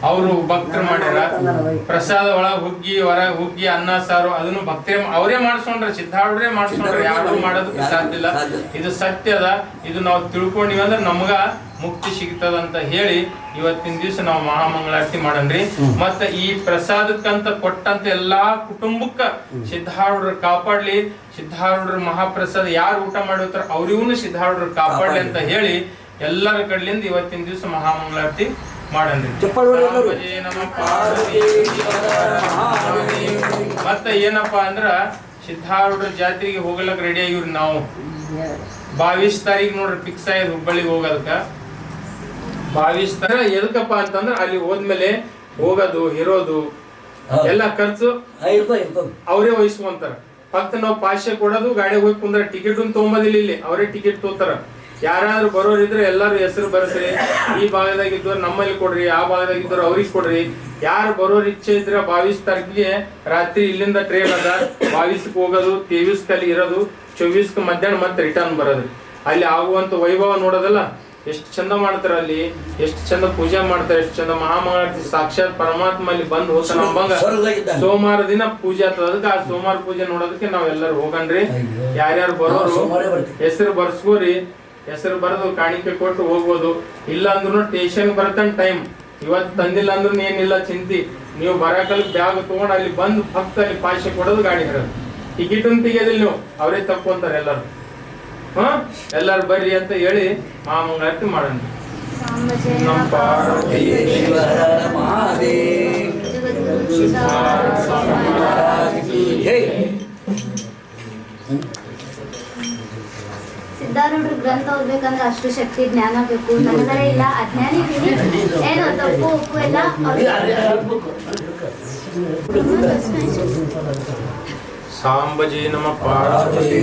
ಅವರು ಭಕ್ತರು ಮಾಡ್ಯಾರ. ಪ್ರಸಾದ ಒಳಗ್ ಹುಗ್ಗಿ ಹೊರಗ್ ಹುಗ್ಗಿ ಅನ್ನ ಸಾರು ಅದನ್ನು ಭಕ್ತರೇ ಅವರೇ ಮಾಡಿಸ್ಕೊಂಡ್ರ, ಸಿದ್ಧಾರೂಢರೇ ಮಾಡಿಸ್ಕೊಂಡ್ರ, ಯಾರು ಮಾಡೋದಕ್ಕೆ ಸಾಧ್ಯ ಇಲ್ಲ. ಇದು ಸತ್ಯದ, ಇದು ನಾವು ತಿಳ್ಕೊಂಡಿವಿ ಅಂದ್ರೆ ನಮ್ಗ ಮುಕ್ತಿ ಸಿಗ್ತದಂತ ಹೇಳಿ ಇವತ್ತಿನ ದಿವಸ ನಾವು ಮಹಾಮಂಗಳಾರತಿ ಮಾಡನ್ರಿ. ಮತ್ತ ಈ ಪ್ರಸಾದಕ್ಕಂತ ಕೊಟ್ಟಂತ ಎಲ್ಲಾ ಕುಟುಂಬಕ್ಕ ಸಿದ್ಧಾರೂಢರು ಕಾಪಾಡ್ಲಿ. ಸಿದ್ಧಾರೂಢರ ಮಹಾಪ್ರಸಾದ ಯಾರು ಊಟ ಮಾಡಿರ್ತಾರ ಅವ್ರಿಗೂ ಸಿದ್ಧಾರೂಢರು ಕಾಪಾಡ್ಲಿ ಅಂತ ಹೇಳಿ ಎಲ್ಲರ ಕಡ್ಲಿಂದ ಇವತ್ತಿನ ದಿವಸ ಮಹಾಮಂಗಳಾರತಿ ಮಾಡನ್ರಿ. ಮತ್ತ ಏನಪ್ಪಾ ಅಂದ್ರ ಸಿದ್ಧಾರೂಢರ ಜಾತ್ರೆಗೆ ಹೋಗ್ಲಕ್ ರೆಡಿ ಆಗಿವ್ರಿ ನಾವು. 22 ತಾರೀಕು ನೋಡ್ರಿ ಫಿಕ್ಸ್ ಆಯ್ತು ಹುಬ್ಬಳ್ಳಿಗೆ ಹೋಗೋದಕ್ಕ. 22 ತಾರೀಕು ಎದಕ್ಕಪ್ಪ ಅಂತಂದ್ರ ಅಲ್ಲಿ ಹೋದ್ಮೇಲೆ ಹೋಗೋದು ಇರೋದು ಎಲ್ಲ ಖರ್ಚು ಅವರೇ ವಹಿಸ್ಕೊಂತಾರ. ಫಕ್ತ ನಾವು ಪಾಶ್ಯ ಕೊಡೋದು, ಗಾಡಿ ಹೋಗಿ ಕುಂದ್ರ ಟಿಕೆಟ್ ತಗೊಂಬದಿಲ್ಲ, ಇಲ್ಲಿ ಅವರೇ ಟಿಕೆಟ್ ತೋತಾರ. ಯಾರಾದ್ರೂ ಬರೋರು ಇದ್ರೆ ಎಲ್ಲಾರು ಹೆಸರು ಬರ್ಸ್ರಿ, ಈ ಭಾಗದಾಗಿದ್ದವ್ರು ನಮ್ಮಲ್ಲಿ ಕೊಡ್ರಿ, ಆ ಭಾಗದಾಗಿದ್ದವ್ರು ಅವ್ರಿಗೆ ಕೊಡ್ರಿ. ಯಾರು ಬರೋರ್ ಇಚ್ಛೆ ಇದ್ರೆ 22 ತಾರೀಕಿಗೆ ರಾತ್ರಿ ಇಲ್ಲಿಂದ ಟ್ರೈನ್ ಅದ, 22ಕ್ಕೆ ಹೋಗೋದು, 23ಕ್ಕೆ ಅಲ್ಲಿ ಇರೋದು, 24ಕ್ಕೆ ಮಧ್ಯಾಹ್ನ ಮತ್ತೆ ರಿಟರ್ನ್ ಬರೋದು. ಅಲ್ಲಿ ಆಗುವಂತ ವೈಭವ ನೋಡೋದಲ್ಲ, ಎಷ್ಟು ಚಂದ ಮಾಡ್ತಾರ, ಅಲ್ಲಿ ಎಷ್ಟು ಚಂದ ಪೂಜೆ ಮಾಡ್ತಾರೆ, ಎಷ್ಟು ಚಂದ ಮಹಾಮಂಗಳಾರತಿ. ಸಾಕ್ಷಾತ್ ಪರಮಾತ್ಮ ಅಲ್ಲಿ ಬಂದು ಹೋಗ್ತಾನ ಅಂಬಂಗ ಸೋಮವಾರ ದಿನ ಪೂಜೆ ಆಗ್ತದ. ಅದಕ್ಕೆ ಆ ಸೋಮವಾರ ಪೂಜೆ ನೋಡೋದಕ್ಕೆ ನಾವೆಲ್ಲರೂ ಹೋಗನ್ರಿ. ಯಾರ್ಯಾರು ಬರೋರು ಹೆಸರು ಬರ್ಸ್ಕೋರಿ, ಹೆಸರು ಬರೆದು ಕಾಣಿಕೆ ಕೊಟ್ಟು ಹೋಗ್ಬೋದು. ಇಲ್ಲ ಅಂದ್ರೂ ಸ್ಟೇಷನ್ ಬರತನ ಟೈಮ್ ಇವತ್ತು ತಂದಿಲ್ಲ ಅಂದ್ರೂ ಏನಿಲ್ಲ ಚಿಂತಿ. ನೀವು ಬರಕಲ್ ಬ್ಯಾಗ್ ತಗೊಂಡು ಅಲ್ಲಿ ಬಂದು ಭಕ್ತ ಅಲ್ಲಿ ಪಾಶೆ ಕೊಡೋದು, ಗಾಡಿ ಹರೋದು. ಟಿಕೆಟ್ ತೆಗಿಯೋದಿಲ್ಲ ನೀವು, ಅವರೇ ತಕ್ಕೊಂತಾರೆ ಎಲ್ಲರೂ. ಎಲ್ಲಾರು ಬರ್ರಿ ಅಂತ ಹೇಳಿ ಮಹಾಮಂಗಳಾರತಿ ಮಾಡೋಣ. ನಮ್ಮ ಸಿದ್ಧಾರೂಢರ ಗ್ರಂಥ ಓದ್ಬೇಕಂದ್ರೆ ಅಷ್ಟು ಶಕ್ತಿ ಜ್ಞಾನ ಬೇಕು. ನನಗರ ಇಲ್ಲ, ಅಜ್ಞಾನಿ ಏನು ತಪ್ಪು ಉಪ್ಪು ಎಲ್ಲ ಸಾಂಬಜಿ ನಮ ಪಾರ್ವತಿ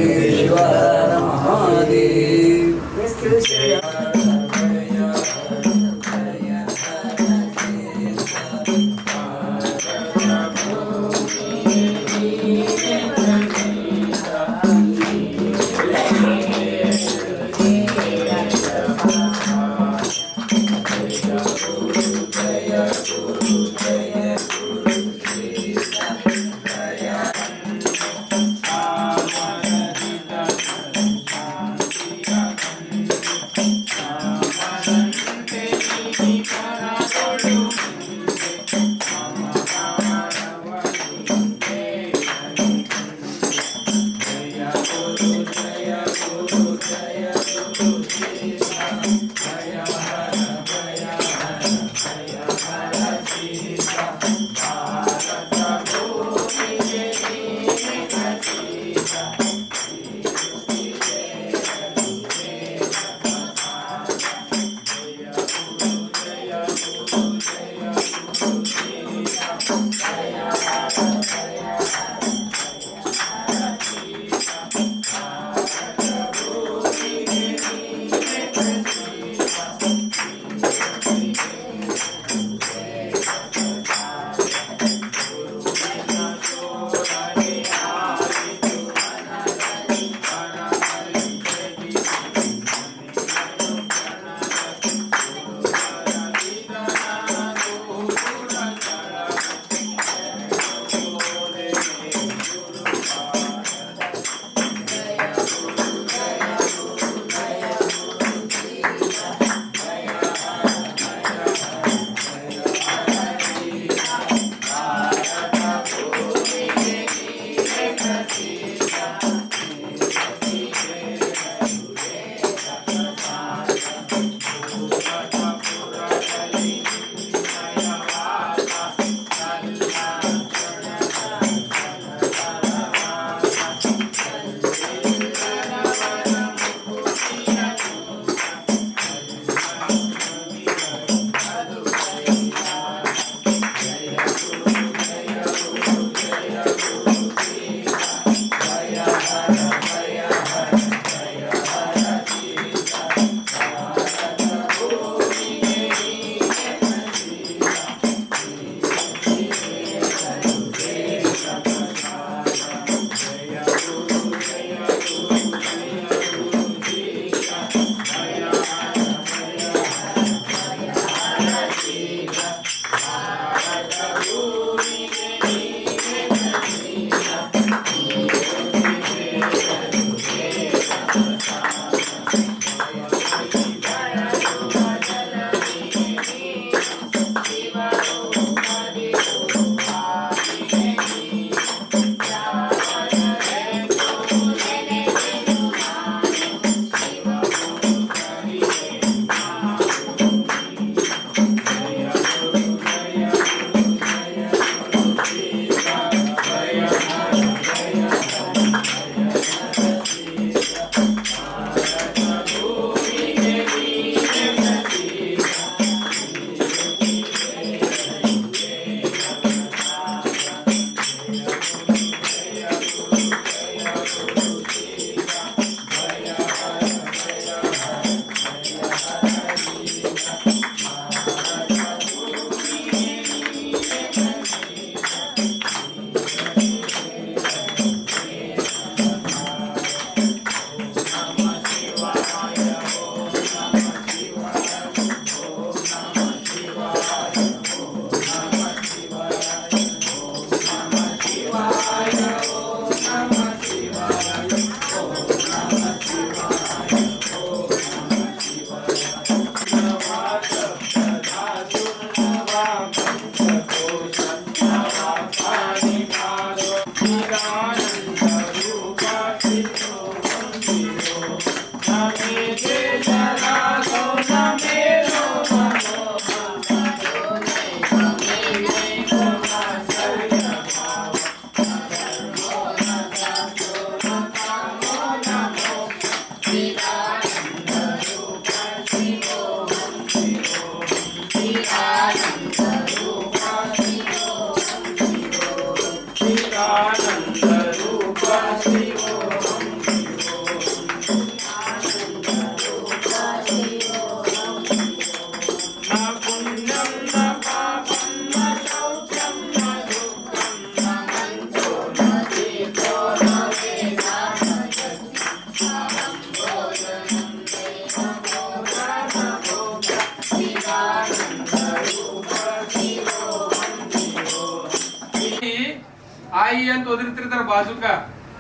ಅಂತಾರ ಬಾಜುಕ.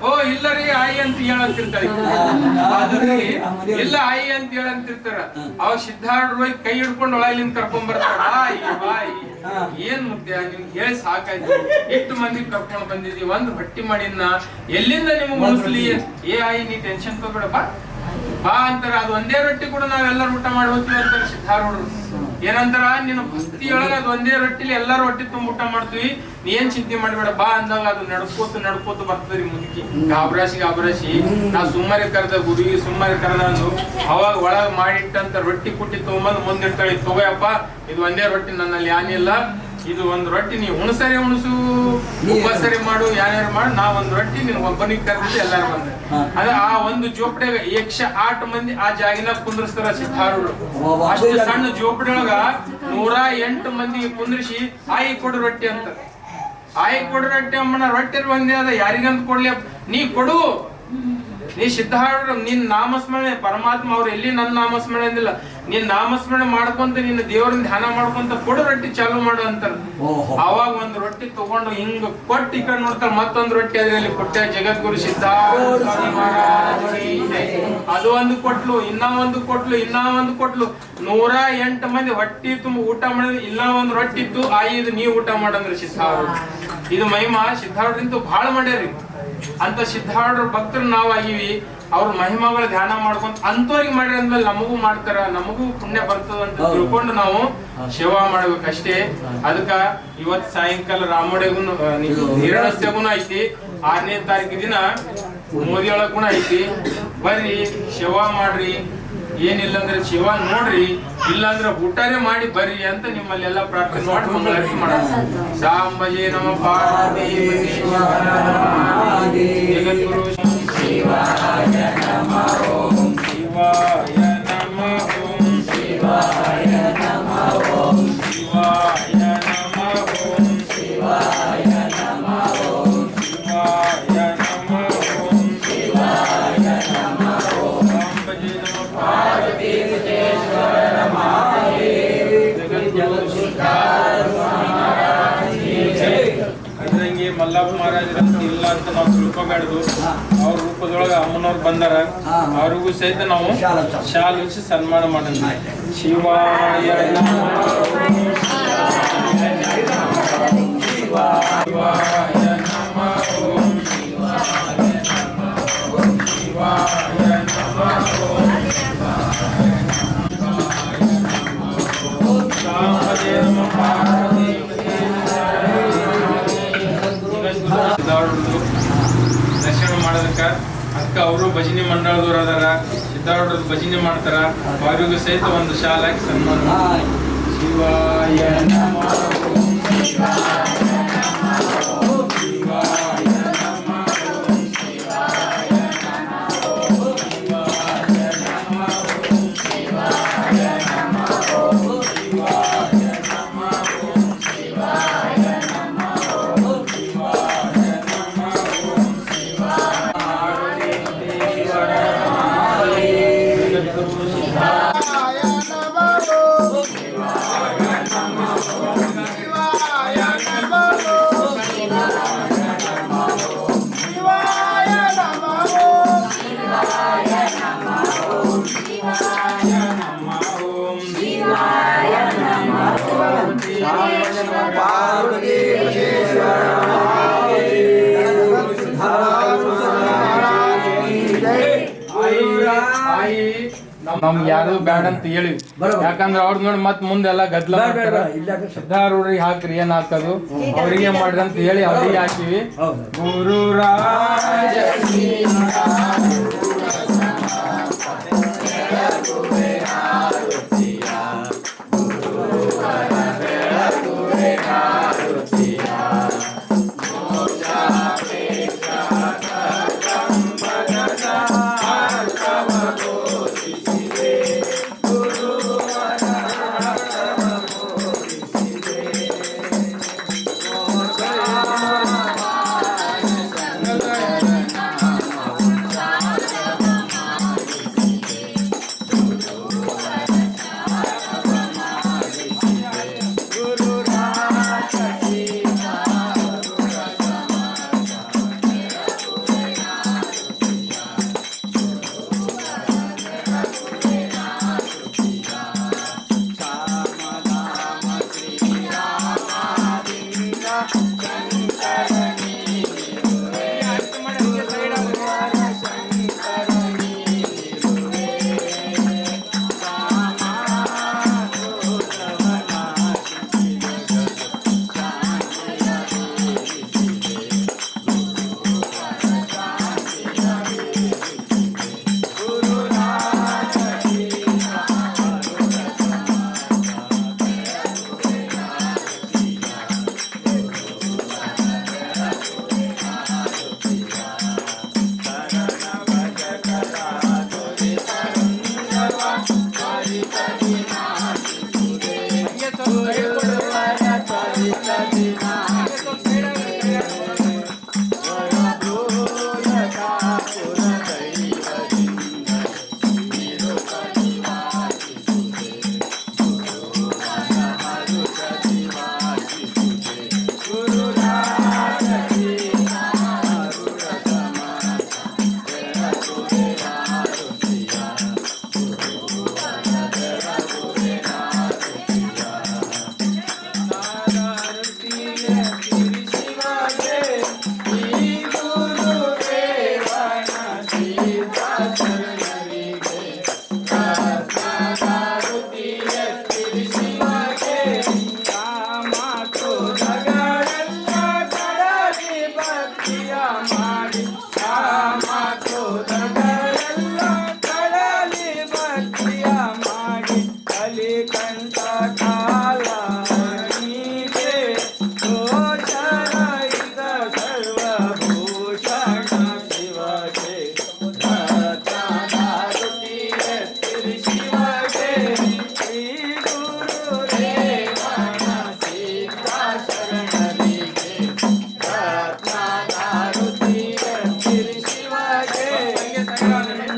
ಓ ಇಲ್ಲ ರೀ ಆಯಿ ಅಂತ ಹೇಳಂತಿರ್ತಾರೆ ಬಾಜುಕಿ, ಇಲ್ಲ ಆಯಿ ಅಂತ ಹೇಳಂತಿರ್ತಾರ. ಅವ್ ಸಿದ್ಧಾರೂಢರು ಕೈ ಹಿಡ್ಕೊಂಡು ಒಳಗಿಂದ ಕರ್ಕೊಂಡ್ ಬರ್ತಾರ. ಬಾಯಿ ಬಾಯಿ ಏನ್ ಮುಖ್ಯ ನಿಮ್ಗೆ ಹೇಳಿ ಸಾಕಾಯ್ತು, ಎಷ್ಟು ಮಂದಿ ಕರ್ಕೊಂಡ್ ಬಂದಿದ್ವಿ, ಒಂದ್ ಹೊಟ್ಟಿ ಮಾಡಿದ್ನ ಎಲ್ಲಿಂದ ನಿಮ್ಗೆ ಉಳಿಸ್ಲಿ. ಏ ಆಯಿ ನೀ ಟೆನ್ಷನ್ ತಗೋಬೇಡ ಬಾ ಬಾ ಅಂತಾರ. ಅದು ಒಂದೇ ರೊಟ್ಟಿ ಕೂಡ ನಾವೆಲ್ಲರೂ ಊಟ ಮಾಡಿ ಹೋಗ್ತೀವಿ ಅಂತಾರೆ ಸಿದ್ಧಾರೂಢರು. ಏನಂತಾರ, ನಿನ್ನ ಭಕ್ತಿಯೊಳಗ ಅದು ಒಂದೇ ರೊಟ್ಟಿಲಿ ಎಲ್ಲಾರು ಹೊಟ್ಟಿ ತುಂಬ ಊಟ ಮಾಡ್ತೀವಿ, ನೀ ಏನ್ ಚಿಂತೆ ಮಾಡ್ಬೇಡ ಬಾ ಅಂದಾಗ ಅದು ನಡ್ಕೋತ ಬರ್ತದ್ರಿ ಮುದುಕಿ. ಗಾಬ್ರಾಸಿ ನಾ ಸುಮ್ಮನೆ ಕರೆದ ಗುರುಗಿ ಸುಮ್ಮನೆ ಕರೆದ ಅಂದು ಅವಾಗ ಒಳಗ್ ಮಾಡಿಟ್ಟಂತ ರೊಟ್ಟಿ ಕುಟ್ಟಿ ತಗೊಂಬಂದು ಮುಂದಿಡ್ತಾಳೆ. ತಗೋಯಪ್ಪ ಇದು ಒಂದೇ ರೊಟ್ಟಿ, ನನ್ನಲ್ಲಿ ಏನಿಲ್ಲ, ಇದು ಒಂದ್ ರೊಟ್ಟಿ ನೀ ಉಣಸರಿ ಉಣಸು ಉಪಸರಿ ಮಾಡು ಯಾರ್ಯಾರು ಮಾಡು, ನಾ ಒಂದ್ ರೊಟ್ಟಿ ನಿನ್ ಒಬ್ಬನಿಗೆ ಕರೆದಿದ್ದೆ ಎಲ್ಲಾರು ಬಂದ. ಅದ ಆ ಒಂದು ಜೋಪಡಿಯಾಗ 108 ಮಂದಿ ಆ ಜಾಗಿನ ಕುಂದ್ರಸ್ತಾರ ಸಿದ್ಧಾರೂಢರು. ಅಷ್ಟು ಸಣ್ಣ ಜೋಪಡಿಯೊಳಗ 108 ಮಂದಿಗೆ ಕುಂದ್ರಿಸಿ ಆಯಿ ಕೊಡು ರೊಟ್ಟಿ ಅಂತ. ಆಯಿ ಕೊಡು ರೊಟ್ಟಿ ಅಮ್ಮನ ರೊಟ್ಟಿ ಒಂದೇ ಅದ, ಯಾರಿಗಂತ ಕೊಡ್ಲಿ ನೀ ಕೊಡು. ನೀ ಸಿದ್ಧಾರೂಢರು ನಿನ್ ನಾಮಸ್ಮರಣೆ ಪರಮಾತ್ಮ ಅವ್ರು ಎಲ್ಲಿ ನನ್ನ ನಾಮಸ್ಮರಣೆ ಅಂದಿಲ್ಲ, ನೀನ್ ನಾಮಸ್ಮರಣೆ ಮಾಡ್ಕೊಂತ ನಿನ್ನ ದೇವರನ್ನ ಧ್ಯಾನ ಮಾಡ್ಕೊಂತ ಕೊಡು ರೊಟ್ಟಿ ಚಾಲು ಮಾಡು ಅಂತಾರ. ಅವಾಗ ಒಂದ್ ರೊಟ್ಟಿ ತಗೊಂಡು ಹಿಂಗ ಕೊಟ್ಟು ಈ ಕಡೆ ನೋಡ್ತಾರ, ಮತ್ತೊಂದ್ ರೊಟ್ಟಿ ಅದರಲ್ಲಿ ಕೊಟ್ಟೆ ಜಗದ್ಗುರು ಸಿದ್ಧಾರೂಢ ಅದು ಒಂದು ಕೊಟ್ಲು, ಇನ್ನ ಒಂದು ಕೊಟ್ಲು 108 ಮಂದಿ ಹೊಟ್ಟಿ ತುಂಬ ಊಟ ಮಾಡಿದ್ರೆ ಇಲ್ಲ ಒಂದ್ ರೊಟ್ಟಿ ಇತ್ತು, ಇದು ನೀವ್ ಊಟ ಮಾಡಂದ್ರೆ ಸಿದ್ಧಾರೂಢ. ಇದು ಮಹಿಮಾ ಸಿದ್ಧಾರೂಢರಿಂತ ಬಹಳ ಮಾಡ್ಯಾರಿ. ಅಂತ ಸಿದ್ಧಾರೂಢರ ಭಕ್ತರು ನಾವ್ ಆಗಿವಿ. ಅವ್ರ ಮಹಿಮಾಗಳ ಧ್ಯಾನ ಮಾಡ್ಕೊಂತ ಅಂತವ್ರಿಗೆ ಮಾಡಿರ ಅಂದ್ಮೇಲೆ ನಮಗೂ ಮಾಡ್ತಾರ, ನಮಗೂ ಪುಣ್ಯ ಬರ್ತದ ಅಂತ ತಿಳ್ಕೊಂಡು ನಾವು ಸೇವಾ ಮಾಡ್ಬೇಕಷ್ಟೇ. ಅದಕ್ಕ ಇವತ್ ಸಾಯಂಕಾಲ ರಾಮೋಡೆಗೂ ಹಿರಣಸ್ತೆಗೂ ಐತಿ, 6ನೇ ತಾರೀಕು ದಿನ ಮೋದಿಯೊಳಗ್ ಕೂಡ ಐತಿ. ಬರ್ರಿ ಸೇವಾ ಮಾಡ್ರಿ, ಏನಿಲ್ಲ ಅಂದ್ರೆ ಶಿವ ನೋಡ್ರಿ, ಇಲ್ಲ ಅಂದ್ರೆ ಊಟನೇ ಮಾಡಿ ಬರ್ರಿ ಅಂತ ನಿಮ್ಮಲ್ಲೆಲ್ಲ ಪ್ರಾರ್ಥನೆ ಮಾಡಿ ಮಂಗಳಾರತಿ ಮಾಡೋಣ. ಸಾಂಬಜೆ ನಮ ಪಾರ್ವತಿ ಜಗದ್ಗುರು ಶಿವಾಯ ನಮಃ ಓಂ ಶಿವಾಯ ನಮಃ ಓಂ ಶಿವಾಯ ನಮಃ ಓಂ ಶಿವಾಯ ನಮಃ ಓಂ ಶಿವಾಯ ನಮಃ ಓಂ ಶಿವಾಯ ನಮಃ ಓಂ ಶಿವಾಯ ನಮಃ ಓಂ ಸಾಂಬಜೆ ನಮ ಪಾರ್ವತಿ ಪರಮೇಶ್ವರ ಮಹಾದೇವ ಜಗದ್ಗುರು ಸಿದ್ಧಾರೂಢ ಅದ್ರಂಗೆ ಮಲ್ಲಪ್ಪ ಮಹಾರಾಜರಂತ ಇಲ್ಲ ಅಂತ ನಾವು ತಿಳ್ಕೊಬಾರ್ದು. ಅವ್ರ ರೂಪದೊಳಗ ಅಮ್ಮನವ್ರು ಬಂದಾರ, ಅವ್ರಿಗೂ ಸಹಿತ ನಾವು ಶಾಲ್ ಹಚ್ಚಿ ಸನ್ಮಾನ ಮಾಡೋಣ. ಶಿವಾಯ ನಮಃ ಶಿವಾಯ ನಮಃ ಓಂ ಶಿವಾಯ ನಮಃ ಓಂ ಶಿವಾಯ ನಮಃ ಓಂ ಸಾಂಬಜೆ ನಮ ಪಾರ್ವತಿ ಸಿದ್ಧಾರೂಢರು ದರ್ಶನ ಮಾಡೋದಕ್ಕ ಅದಕ್ಕೆ ಅವರು ಭಜನೆ ಮಂಡಳದವ್ರು ಅದಾರ, ಸಿದ್ಧಾರೂಢರು ಭಜನೆ ಮಾಡ್ತಾರ. ಅವರಿಗೂ ಸಹಿತ ಒಂದು ಶಾಲ ಹಾಕಿ ಸನ್ಮಾನ. ಶಿವಾಯ ನಮಃ ಓಂ ಶಿವಾಯ ನಮಃ ಓಂ ಶಿವಾಯ ನಮಃ ಓಂ ಶಿವಾಯ ನಮಃ ಓಂ ಶಿವಾಯ ನಮಃ ಓಂ ಶಿವಾಯ ನಮಃ ಓಂ ಶಿವಾಯ ನಮಃ ಓಂ ಶಿವಾಯ ನಮಃ ಓಂ ಶಿವಾಯ ನಮಃ ಓಂ ಶಿವಾಯ ದೇವರ ಜಗದ್ಗುರು ಶಿವಾಯ ನಮಃ ಓಂ ಶಿವಾಯ ನಮಃ ಓಂ ಶಿವಾಯ ನಮಃ ಓಂ ಶಿವಾಯ ನಮಃ ಓಂ ಶಿವಾಯ ನಮಃ ಓಂ ಶಿವಾಯ ನಮಃ ಓಂ ಶಿವಾಯ ನಮಃ ಓಂ ಶಿವಾಯ ನಮಃ ಓಂ ಪಾರ್ವತಿ ಪರಮೇಶ್ವರ ನಮ್ಗೆ ಯಾರು ಬ್ಯಾಡ ಅಂತ ಹೇಳಿ, ಯಾಕಂದ್ರೆ ಅವ್ರ ನೋಡಿ ಮತ್ ಮುಂದೆಲ್ಲ ಗದ್ಲ ಸಿದ್ಧಾರೂಢರಿಗೆ ಹಾಕ್ರಿ ಏನ್ ಹಾಕೋದು ಅವ್ರಿಗೆ ಮಾಡ್ರಿ ಅಂತ ಹೇಳಿ ಅವ್ರಿಗೆ ಹಾಕಿವಿ. ಗುರು ರಾಜ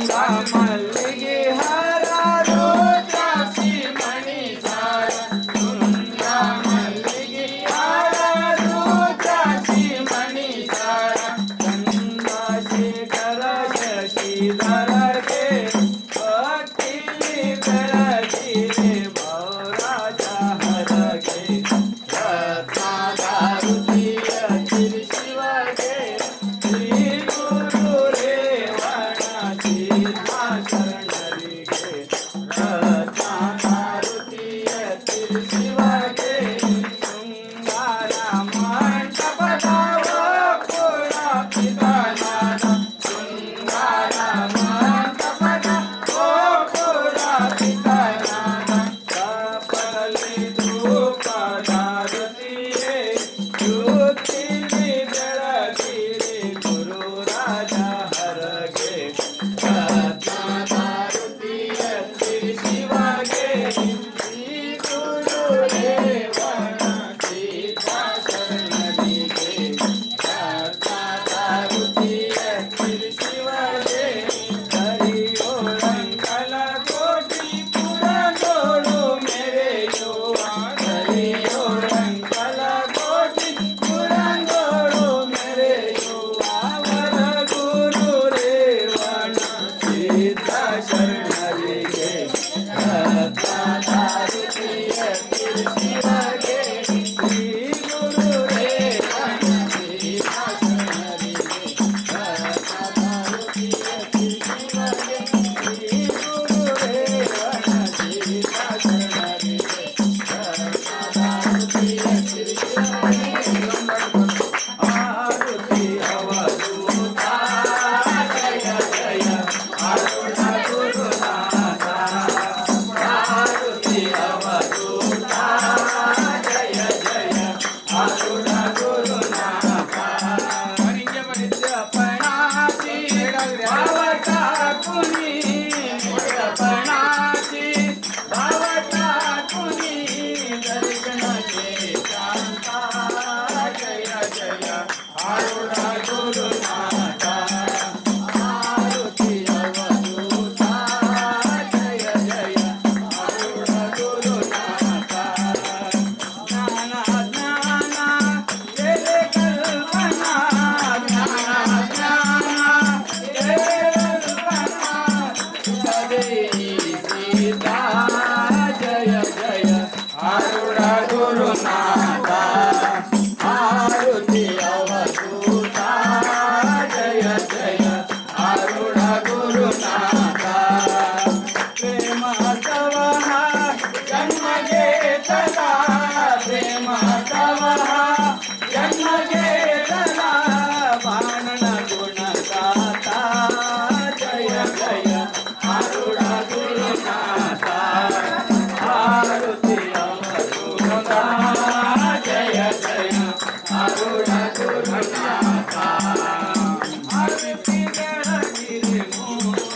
ಗಂಧ ಮಲ್ಲಿಗೆ ಹಾರ ರುದ್ರಾಕ್ಷಿ ಮಣಿ ಸಾರ ಸುಂದ ಮಲ್ಲಿಗೆ ಹಾರ ರುದ್ರಾಕ್ಷಿ ಮಣಿ ಸಾರ ಚಂದ್ರಶೇಖರ ಶಶಿಧರಗೆ ಭಕ್ತಿಲಿ ಬೆಳಗಿರೆ ಭವರಾಜ ಹರಗೆ ರತ್ನಾದಾರುತಿಯ ಶಿವಗೆ ಶ್ರೀ ಗುರು ರೇವಣ ಸೀತಾ ಶರಣರಿಗೆ ರತ್ನಾದಾರುತಿಯ ಶಿವಗೆ ಶೃಂಗಾರ ಮಂಟಪದ ಪುರ ಪಿತಾನಾದ ಶೃಂಗಾರ ಮಂಟಪದ ಪುರ ಪಿತಾನಾದ ಕಪಲಿ ಧೂಪದಾರುತಿಯೇ ಜ್ಯೋತಿಲಿ ಬೆಳಗಿರಿ ಗುರು ರಾಜ ಹರಗೆ ರತ್ನಾದಾರುತಿಯ ಶಿವಗೆ ಶ್ರೀ ಗುರು ರೇವಣ ಸೀತಾ ಶರಣರಿಗೆ ರತ್ನಾದಾರುತಿಯ ಶಿವಗೆ ಹರಿಯೋಳಂಕಲ ಕೋಟಿ ಪುರದೋಳು ಮೆರೆಯುವ ಹರಿಯೋಳಂಕಲ ಕೋಟಿ ಪುರದೋಳು ಮೆರೆಯುವ ವರ ಗುರು ರೇವಣ ಸೀತಾ ಶರಣರಿಗೆ ರತ್ನಾದಾರುತಿಯ ಶಿವಗೆ ಶ್ರೀ ಗುರು ರೇವಣ ಸೀತಾ ಶರಣರಿಗೆ ರತ್ನಾದಾರುತಿಯ ಶಿವಗೆ ಶ್ರೀ ಗುರು ರೇವಣ ಸೀತಾ ಶರಣರಿಗೆ ರತ್ನಾದಾರುತಿಯ ಆರುತಿ ಅವಧೂತ ಜಯ ಜಯ ಅರುಣ ಗುರುನಾಥ ಆರುತಿ ಅವಧೂತ ಜಯ ಜಯ ಅರುಣ ಗುರುನಾಥ ಪಣಾತಿ ಭಾವಕ ಕುನಿ ಪಣಾತಿ ಭಾವಕ ಕುನಿ ದರ್ಶನಕ್ಕೆ ಶಾಂತ ಜಯ ಜಯ ಅರುಣ ಗುರುನಾಥ ಆರುತಿ ಅವಧೂತ ಜಯ ಜಯ ಅರುಣ ಗುರುನಾಥ ಜ್ಞಾನ ಜ್ಞಾನ ಎಲೆ ಕಲ್ಪನಾ ಜ್ಞಾನ ಜ್ಞಾನ ಎಲೆ ಕಲ್ಪನಾ ಸದೇಯಿ ಸೀತಾ ಜಯ ಜಯ ಅರುಣ ಗುರುನಾಥ ಆರುತಿ ಅವಧೂತ ಜಯ ಜಯ ಅರುಣ ಗುರುನಾಥ ಪ್ರೇಮ ತವಹ ಜನ್ಮಗೆ ಸದಾ ಪ್ರೇಮ ತವಹ ಜನ್ಮಗೆ ಸದಾ ಬಾಣನ ಗುಣದಾತ ಜಯ ಜಯ ಅರುಣ ಗುರುನಾಥ ಆರುತಿ ಅವಧೂತ ಜಯ ಜಯ ಅರುಣ ಗುರುನಾಥ ಆರತಿ ಬೆಳಗಿರಿ ಮೂರು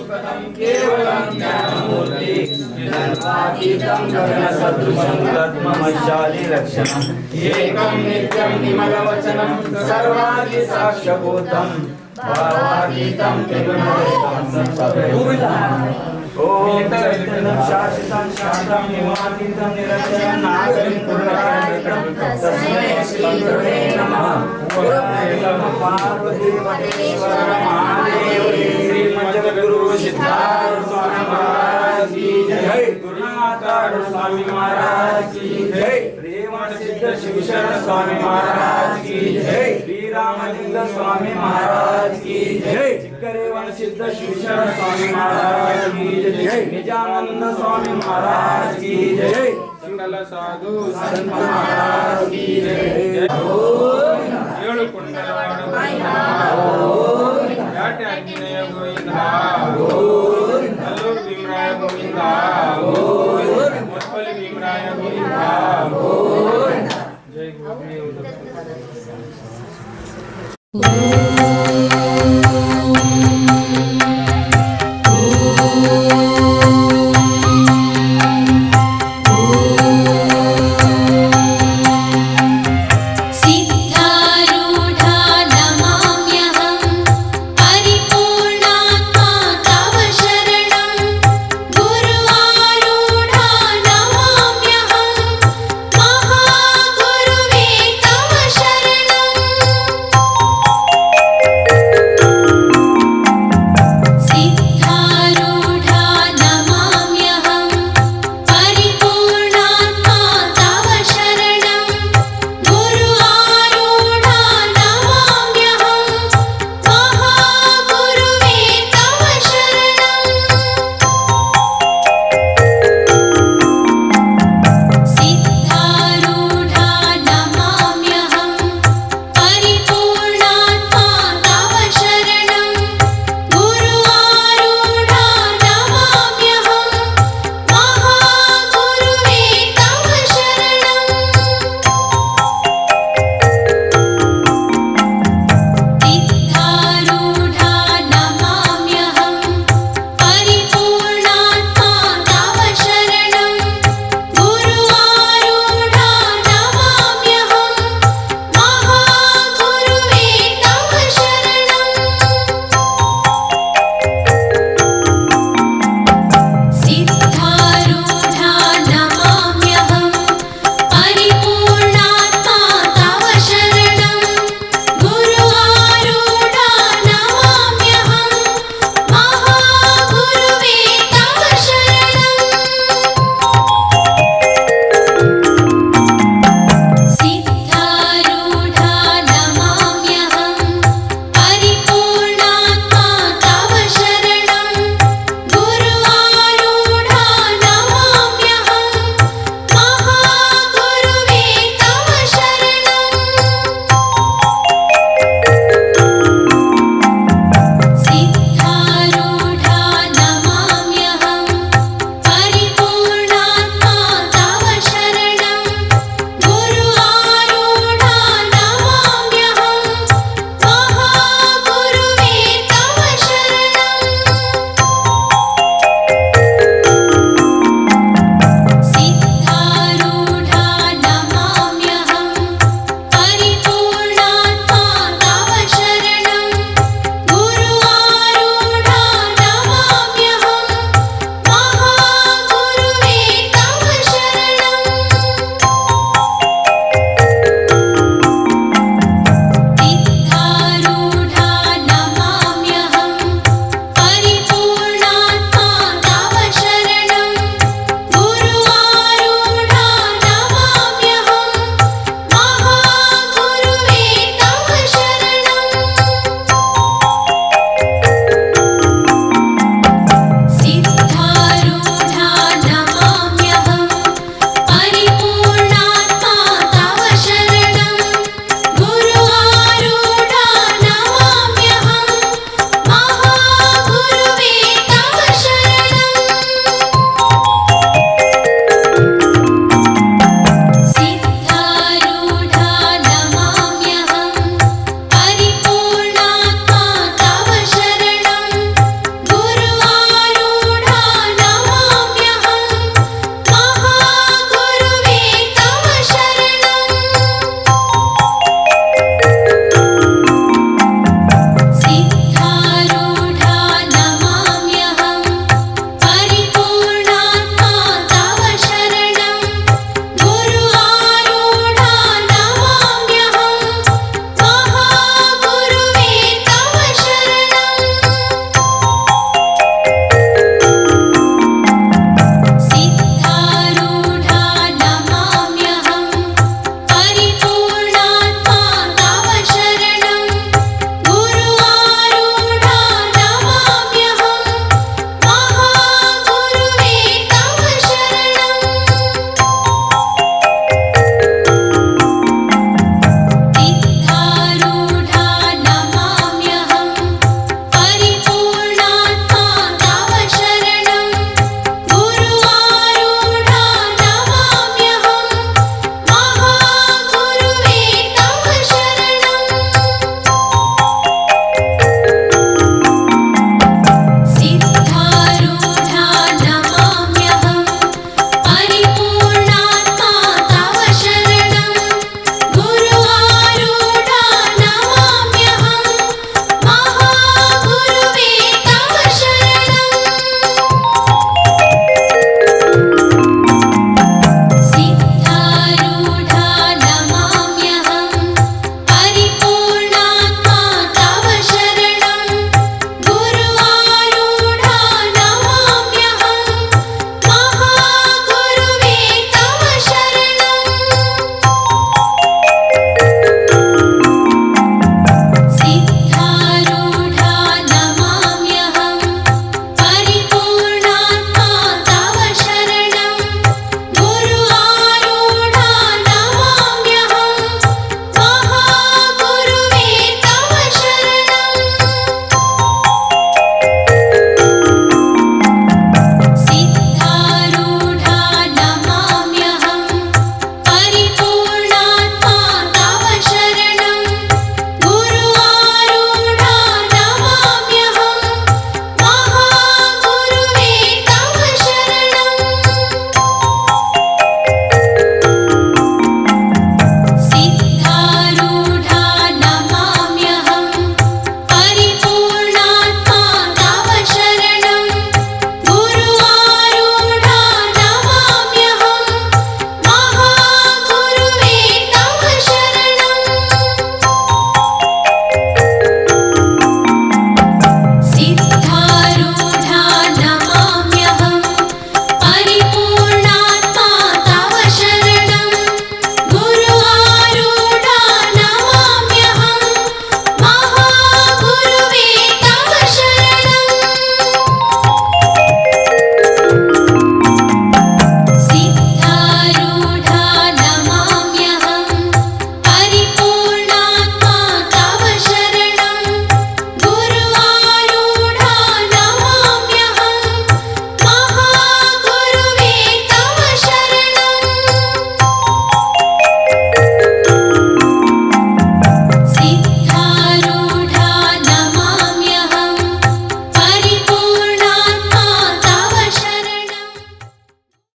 सुखदं केवलं ज्ञानमूर्ति सर्वातीतं गगनसदृशं तत्त्वमशाली लक्षणम् एकं नित्यं निमलवचनं सर्वादिसाक्ष्यभूतं भावातीतं त्रिगुणरहितं सत्त्वप्रयुक्तम् ओम चैतन्यं शाश्वतं शान्तं निवातीतं निरञ्जनं नागरिं पूर्णकारणं तस्मै श्री गुरुवे नमः पार्वती परमेश्वर महादेव श्रीमद्गुरु सिद्धार्थ स्वामी महाराज की जय गुरुमाता स्वामी महाराज की जय प्रेम सिद्ध शिवशरण स्वामी महाराज की जय श्री रामलिंग स्वामी महाराज की जय चिक्करेवन सिद्ध शिवशरण स्वामी महाराज की जय निजानंद स्वामी महाराज की जय सकल साधु संत महाराज की जय ಏಳು ಕೊಂಡಲವಾಡ ಗೋವಿಂದ ಯಾಟ್ಯಾಜ್ಞೆಯ ಗೋವಿಂದ